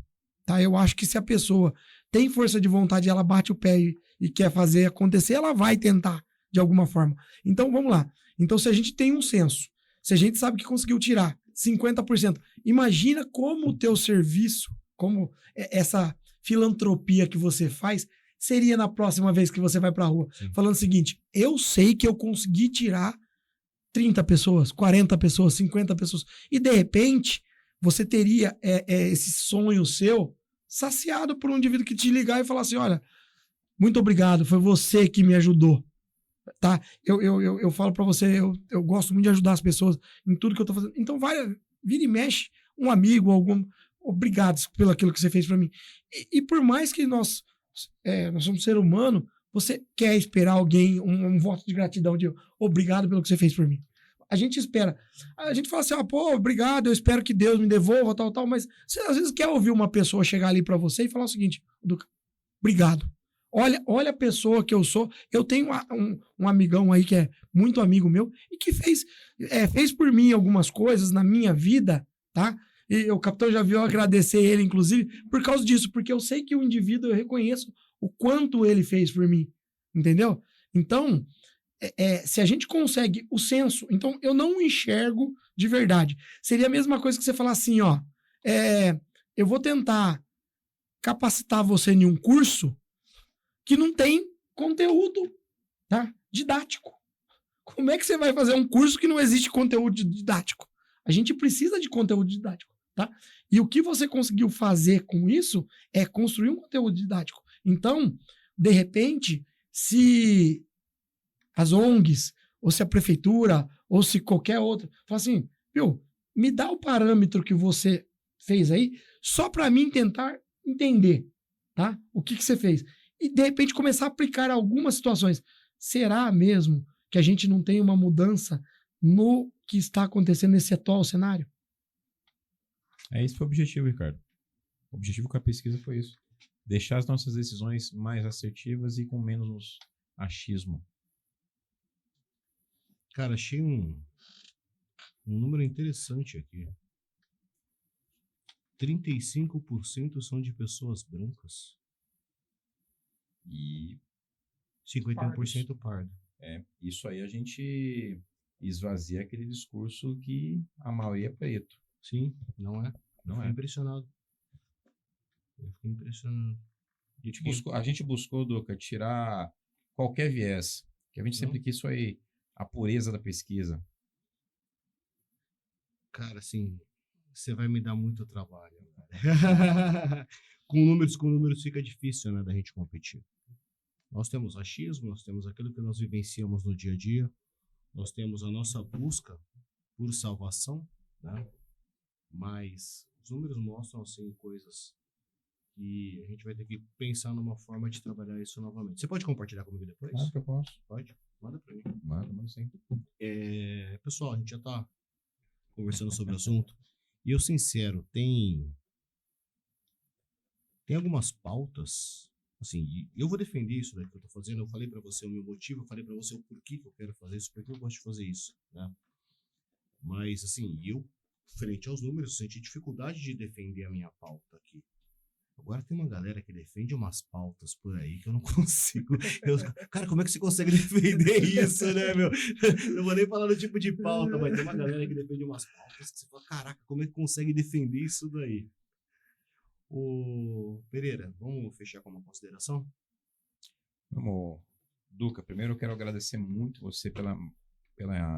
tá? Eu acho que se a pessoa tem força de vontade, ela bate o pé e quer fazer acontecer, ela vai tentar de alguma forma. Então vamos lá. Então se a gente tem um censo, se a gente sabe que conseguiu tirar 50%, imagina como o teu serviço, como essa filantropia que você faz, seria na próxima vez que você vai pra rua. Sim. Falando o seguinte, eu sei que eu consegui tirar 30 pessoas, 40 pessoas, 50 pessoas, e de repente você teria esse sonho seu saciado por um indivíduo que te ligar e falar assim, olha, muito obrigado, foi você que me ajudou. Tá? Eu falo pra você, eu gosto muito de ajudar as pessoas em tudo que eu tô fazendo. Então, vira e mexe, um amigo, obrigado pelo aquilo que você fez pra mim. E por mais que nós somos ser humano, você quer esperar alguém, um voto de gratidão, de obrigado pelo que você fez por mim. A gente espera. A gente fala assim, pô, obrigado, eu espero que Deus me devolva, tal, mas você às vezes quer ouvir uma pessoa chegar ali pra você e falar o seguinte, Duca, obrigado. Olha a pessoa que eu sou. Eu tenho um amigão aí que é muito amigo meu e que fez por mim algumas coisas na minha vida, tá? E o capitão já viu eu agradecer ele, inclusive, por causa disso, porque eu sei que o indivíduo, eu reconheço o quanto ele fez por mim, entendeu? Então, se a gente consegue o senso, então eu não enxergo de verdade. Seria a mesma coisa que você falar assim, eu vou tentar capacitar você em um curso que não tem conteúdo, tá? Didático. Como é que você vai fazer um curso que não existe conteúdo didático? A gente precisa de conteúdo didático, tá? E o que você conseguiu fazer com isso é construir um conteúdo didático. Então, de repente, se as ONGs, ou se a prefeitura, ou se qualquer outra, fala assim, me dá o parâmetro que você fez aí, só para mim tentar entender, tá? O que você fez. E, de repente, começar a aplicar algumas situações. Será mesmo que a gente não tem uma mudança no que está acontecendo nesse atual cenário? Esse foi o objetivo, Ricardo. O objetivo com a pesquisa foi isso. Deixar as nossas decisões mais assertivas e com menos achismo. Cara, achei um número interessante aqui. 35% são de pessoas brancas. E 51% pardo. Isso aí a gente esvazia aquele discurso que a maioria é preto. Sim, não é? Não Eu é. fiquei impressionado. A gente buscou, Duca, tirar qualquer viés. Que a gente sempre quis isso aí, a pureza da pesquisa. Cara, assim, você vai me dar muito trabalho. Cara. Com números fica difícil, né, da gente competir. Nós temos achismo, nós temos aquilo que nós vivenciamos no dia a dia, nós temos a nossa busca por salvação, né? Mas os números mostram, assim, coisas que a gente vai ter que pensar numa forma de trabalhar isso novamente. Você pode compartilhar comigo depois? Claro que eu posso. Pode? Manda pra mim. Manda sim. Pessoal, a gente já tá conversando sobre o assunto. E eu, sincero, tem algumas pautas, assim, eu vou defender isso daqui que eu tô fazendo. Eu falei pra você o meu motivo, eu falei pra você o porquê que eu quero fazer isso, porque eu gosto de fazer isso, né? Mas, assim, eu, frente aos números, senti dificuldade de defender a minha pauta aqui. Agora tem uma galera que defende umas pautas por aí que eu não consigo. Cara, como é que você consegue defender isso, né, meu? Não vou nem falar do tipo de pauta, mas tem uma galera que defende umas pautas que você fala, caraca, como é que consegue defender isso daí? Ô, Pereira, vamos fechar com uma consideração? Vamos. Duca, primeiro eu quero agradecer muito você pela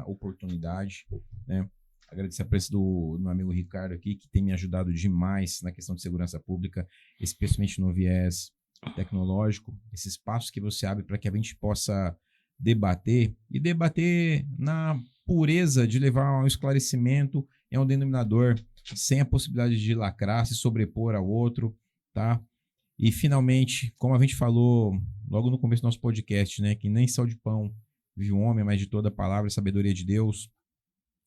oportunidade, né? Agradecer a presença do meu amigo Ricardo aqui, que tem me ajudado demais na questão de segurança pública, especialmente no viés tecnológico, esse espaço que você abre para que a gente possa debater na pureza de levar a um esclarecimento e a um denominador, sem a possibilidade de lacrar, se sobrepor ao outro, tá? E finalmente, como a gente falou logo no começo do nosso podcast, né, que nem só de pão vive o homem, mas de toda a palavra e sabedoria de Deus.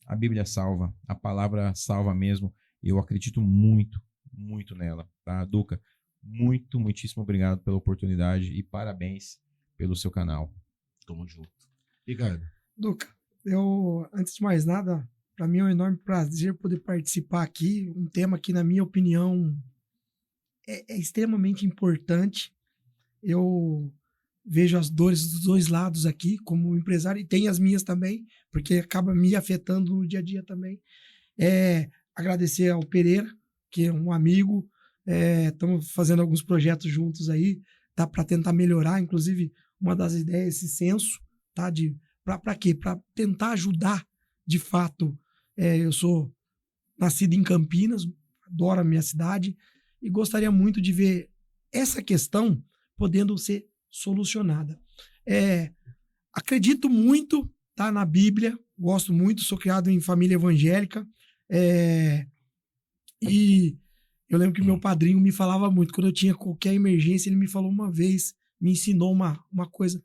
A Bíblia salva, a palavra salva mesmo. Eu acredito muito, muito nela, tá? Duca, muitíssimo obrigado pela oportunidade e parabéns pelo seu canal. Tamo junto. Ricardo. Duca, antes de mais nada, para mim é um enorme prazer poder participar aqui. Um tema que, na minha opinião, é extremamente importante. Eu vejo as dores dos dois lados aqui, como empresário, e tem as minhas também, porque acaba me afetando no dia a dia também. Agradecer ao Pereira, que é um amigo, estamos fazendo alguns projetos juntos aí, tá, para tentar melhorar, inclusive, uma das ideias, esse senso, tá, para quê? Para tentar ajudar, de fato. Eu sou nascido em Campinas, adoro a minha cidade e gostaria muito de ver essa questão podendo ser solucionada. Acredito muito, tá, na Bíblia, gosto muito, sou criado em família evangélica, e eu lembro que meu padrinho me falava muito, quando eu tinha qualquer emergência, ele me falou uma vez, me ensinou uma coisa,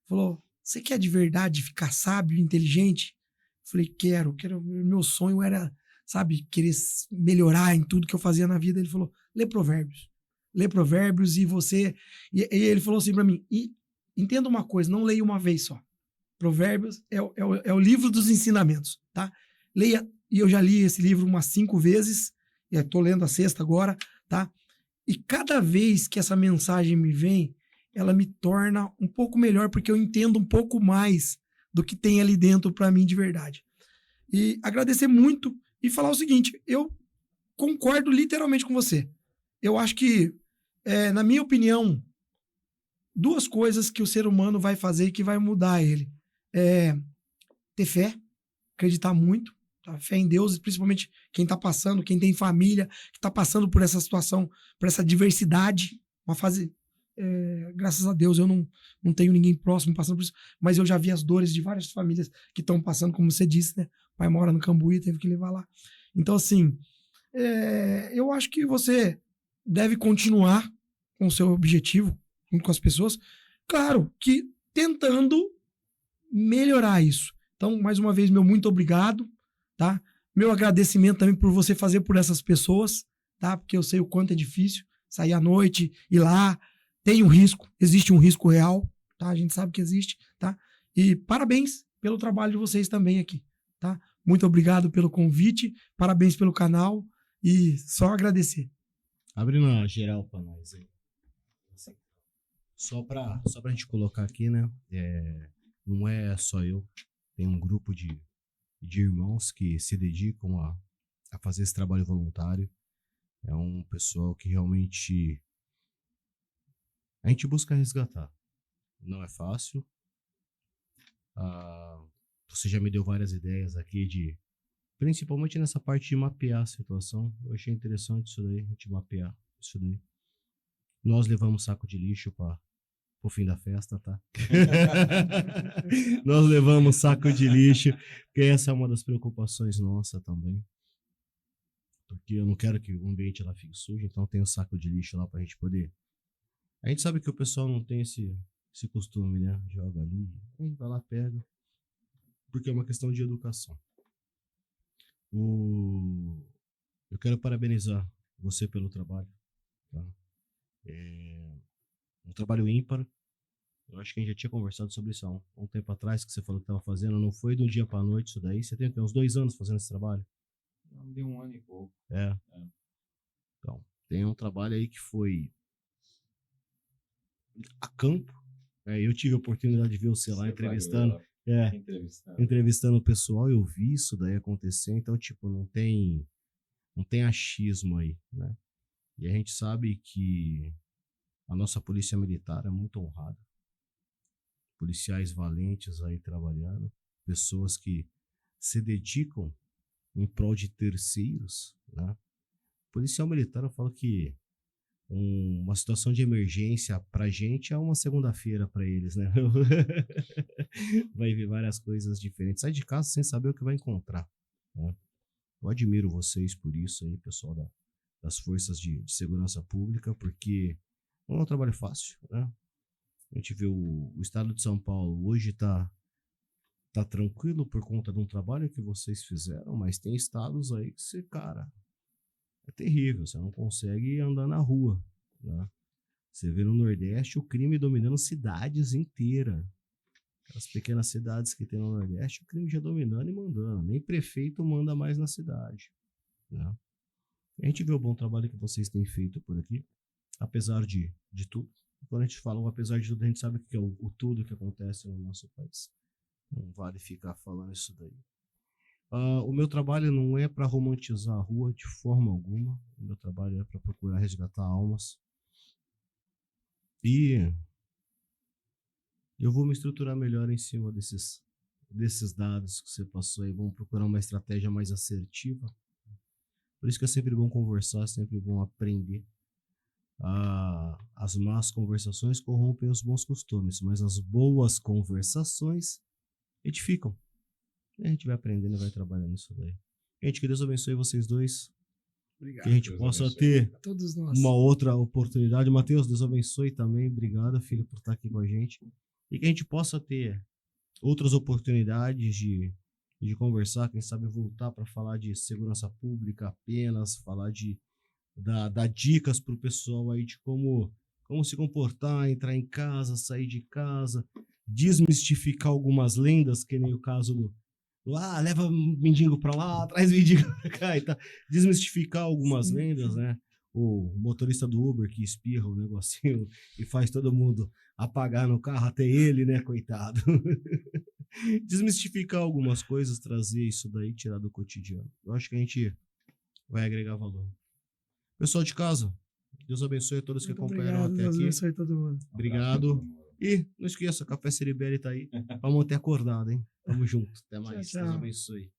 falou, você quer de verdade ficar sábio e inteligente? Eu falei, quero, meu sonho era, sabe, querer melhorar em tudo que eu fazia na vida. Ele falou, lê Provérbios e você... E ele falou assim pra mim, e entenda uma coisa, não leia uma vez só. Provérbios é o livro dos ensinamentos, tá? Leia, e eu já li esse livro umas 5 vezes, e estou lendo a 6ª agora, tá? E cada vez que essa mensagem me vem, ela me torna um pouco melhor, porque eu entendo um pouco mais do que tem ali dentro para mim de verdade. E agradecer muito e falar o seguinte, eu concordo literalmente com você. Eu acho que, na minha opinião, 2 coisas que o ser humano vai fazer e que vai mudar ele. Ter fé, acreditar muito, tá? Fé em Deus, principalmente quem está passando, quem tem família, que está passando por essa situação, por essa diversidade, uma fase... graças a Deus eu não tenho ninguém próximo passando por isso, mas eu já vi as dores de várias famílias que estão passando, como você disse, né? O pai mora no Cambuí, teve que levar lá. Então, assim, eu acho que você deve continuar com o seu objetivo, junto com as pessoas, claro, que tentando melhorar isso. Então, mais uma vez, meu muito obrigado, tá? Meu agradecimento também por você fazer por essas pessoas, tá? Porque eu sei o quanto é difícil sair à noite, ir lá, tem um risco, existe um risco real, tá? A gente sabe que existe, tá? E parabéns pelo trabalho de vocês também aqui, tá? Muito obrigado pelo convite, parabéns pelo canal e só agradecer. Abrindo uma geral para nós aí. Só pra gente colocar aqui, né? Não é só eu, tem um grupo de irmãos que se dedicam a fazer esse trabalho voluntário. É um pessoal que realmente a gente busca resgatar. Não é fácil. Você já me deu várias ideias aqui principalmente nessa parte de mapear a situação. Eu achei interessante isso daí, a gente mapear isso daí. Nós levamos saco de lixo para o fim da festa, tá? Nós levamos saco de lixo, porque essa é uma das preocupações nossa também. Porque eu não quero que o ambiente lá fique sujo, então tem o saco de lixo lá pra gente poder... A gente sabe que o pessoal não tem esse costume, né? Joga ali, aí vai lá, pega. Porque é uma questão de educação. Eu quero parabenizar você pelo trabalho. Tá? Um trabalho ímpar. Eu acho que a gente já tinha conversado sobre isso há um tempo atrás, que você falou que estava fazendo. Não foi do dia para a noite isso daí. Você tem uns 2 anos fazendo esse trabalho? Não, deu 1 ano e pouco. Então, tem um trabalho aí que foi a campo. Eu tive a oportunidade de ver você lá entrevistando o pessoal. Eu vi isso daí acontecer. Então, tipo, não tem achismo aí, né? E a gente sabe que a nossa polícia militar é muito honrada. Policiais valentes aí trabalhando, pessoas que se dedicam em prol de terceiros, né? Policial militar, eu falo que uma situação de emergência pra gente é uma segunda-feira pra eles, né? Vai ver várias coisas diferentes. Sai de casa sem saber o que vai encontrar, né? Eu admiro vocês por isso aí, pessoal das forças de segurança pública, porque não é um trabalho fácil, né? A gente vê o estado de São Paulo hoje tá tranquilo por conta de um trabalho que vocês fizeram, mas tem estados aí que você, cara, é terrível, você não consegue andar na rua, né? Você vê no Nordeste o crime dominando cidades inteiras. As pequenas cidades que tem no Nordeste, o crime já dominando e mandando. Nem prefeito manda mais na cidade, né? A gente vê o bom trabalho que vocês têm feito por aqui, apesar de tudo. Quando a gente fala apesar de tudo, a gente sabe que é o tudo que acontece no nosso país. Não vale ficar falando isso daí. O meu trabalho não é para romantizar a rua de forma alguma. O meu trabalho é para procurar resgatar almas. E eu vou me estruturar melhor em cima desses dados que você passou aí. Vamos procurar uma estratégia mais assertiva Por isso que é sempre bom conversar, é sempre bom aprender. As más conversações corrompem os bons costumes, mas as boas conversações edificam. E a gente vai aprendendo e vai trabalhando isso daí. Gente, que Deus abençoe vocês dois. Obrigado. Que a gente Deus possa abençoe. ter Todos nós. uma outra oportunidade. Mateus, Deus abençoe também. Obrigado, filho, por estar aqui com a gente. E que a gente possa ter outras oportunidades de conversar, quem sabe voltar para falar de segurança pública apenas, falar dar dicas para o pessoal aí de como se comportar, entrar em casa, sair de casa, desmistificar algumas lendas, que nem o caso do leva mendigo pra lá, traz mendigo pra cá e tá. Desmistificar algumas lendas, né? O motorista do Uber que espirra o negocinho e faz todo mundo apagar no carro, até ele, né, coitado. Desmistificar algumas coisas, trazer isso daí, tirar do cotidiano. Eu acho que a gente vai agregar valor. Pessoal de casa, Deus abençoe a todos que Muito acompanharam obrigado, até Deus aqui. abençoe todo mundo. Obrigado. E não esqueça, Café Ceribelli tá aí pra manter acordado, hein? Tamo junto. Até mais. Tchau, tchau. Deus abençoe.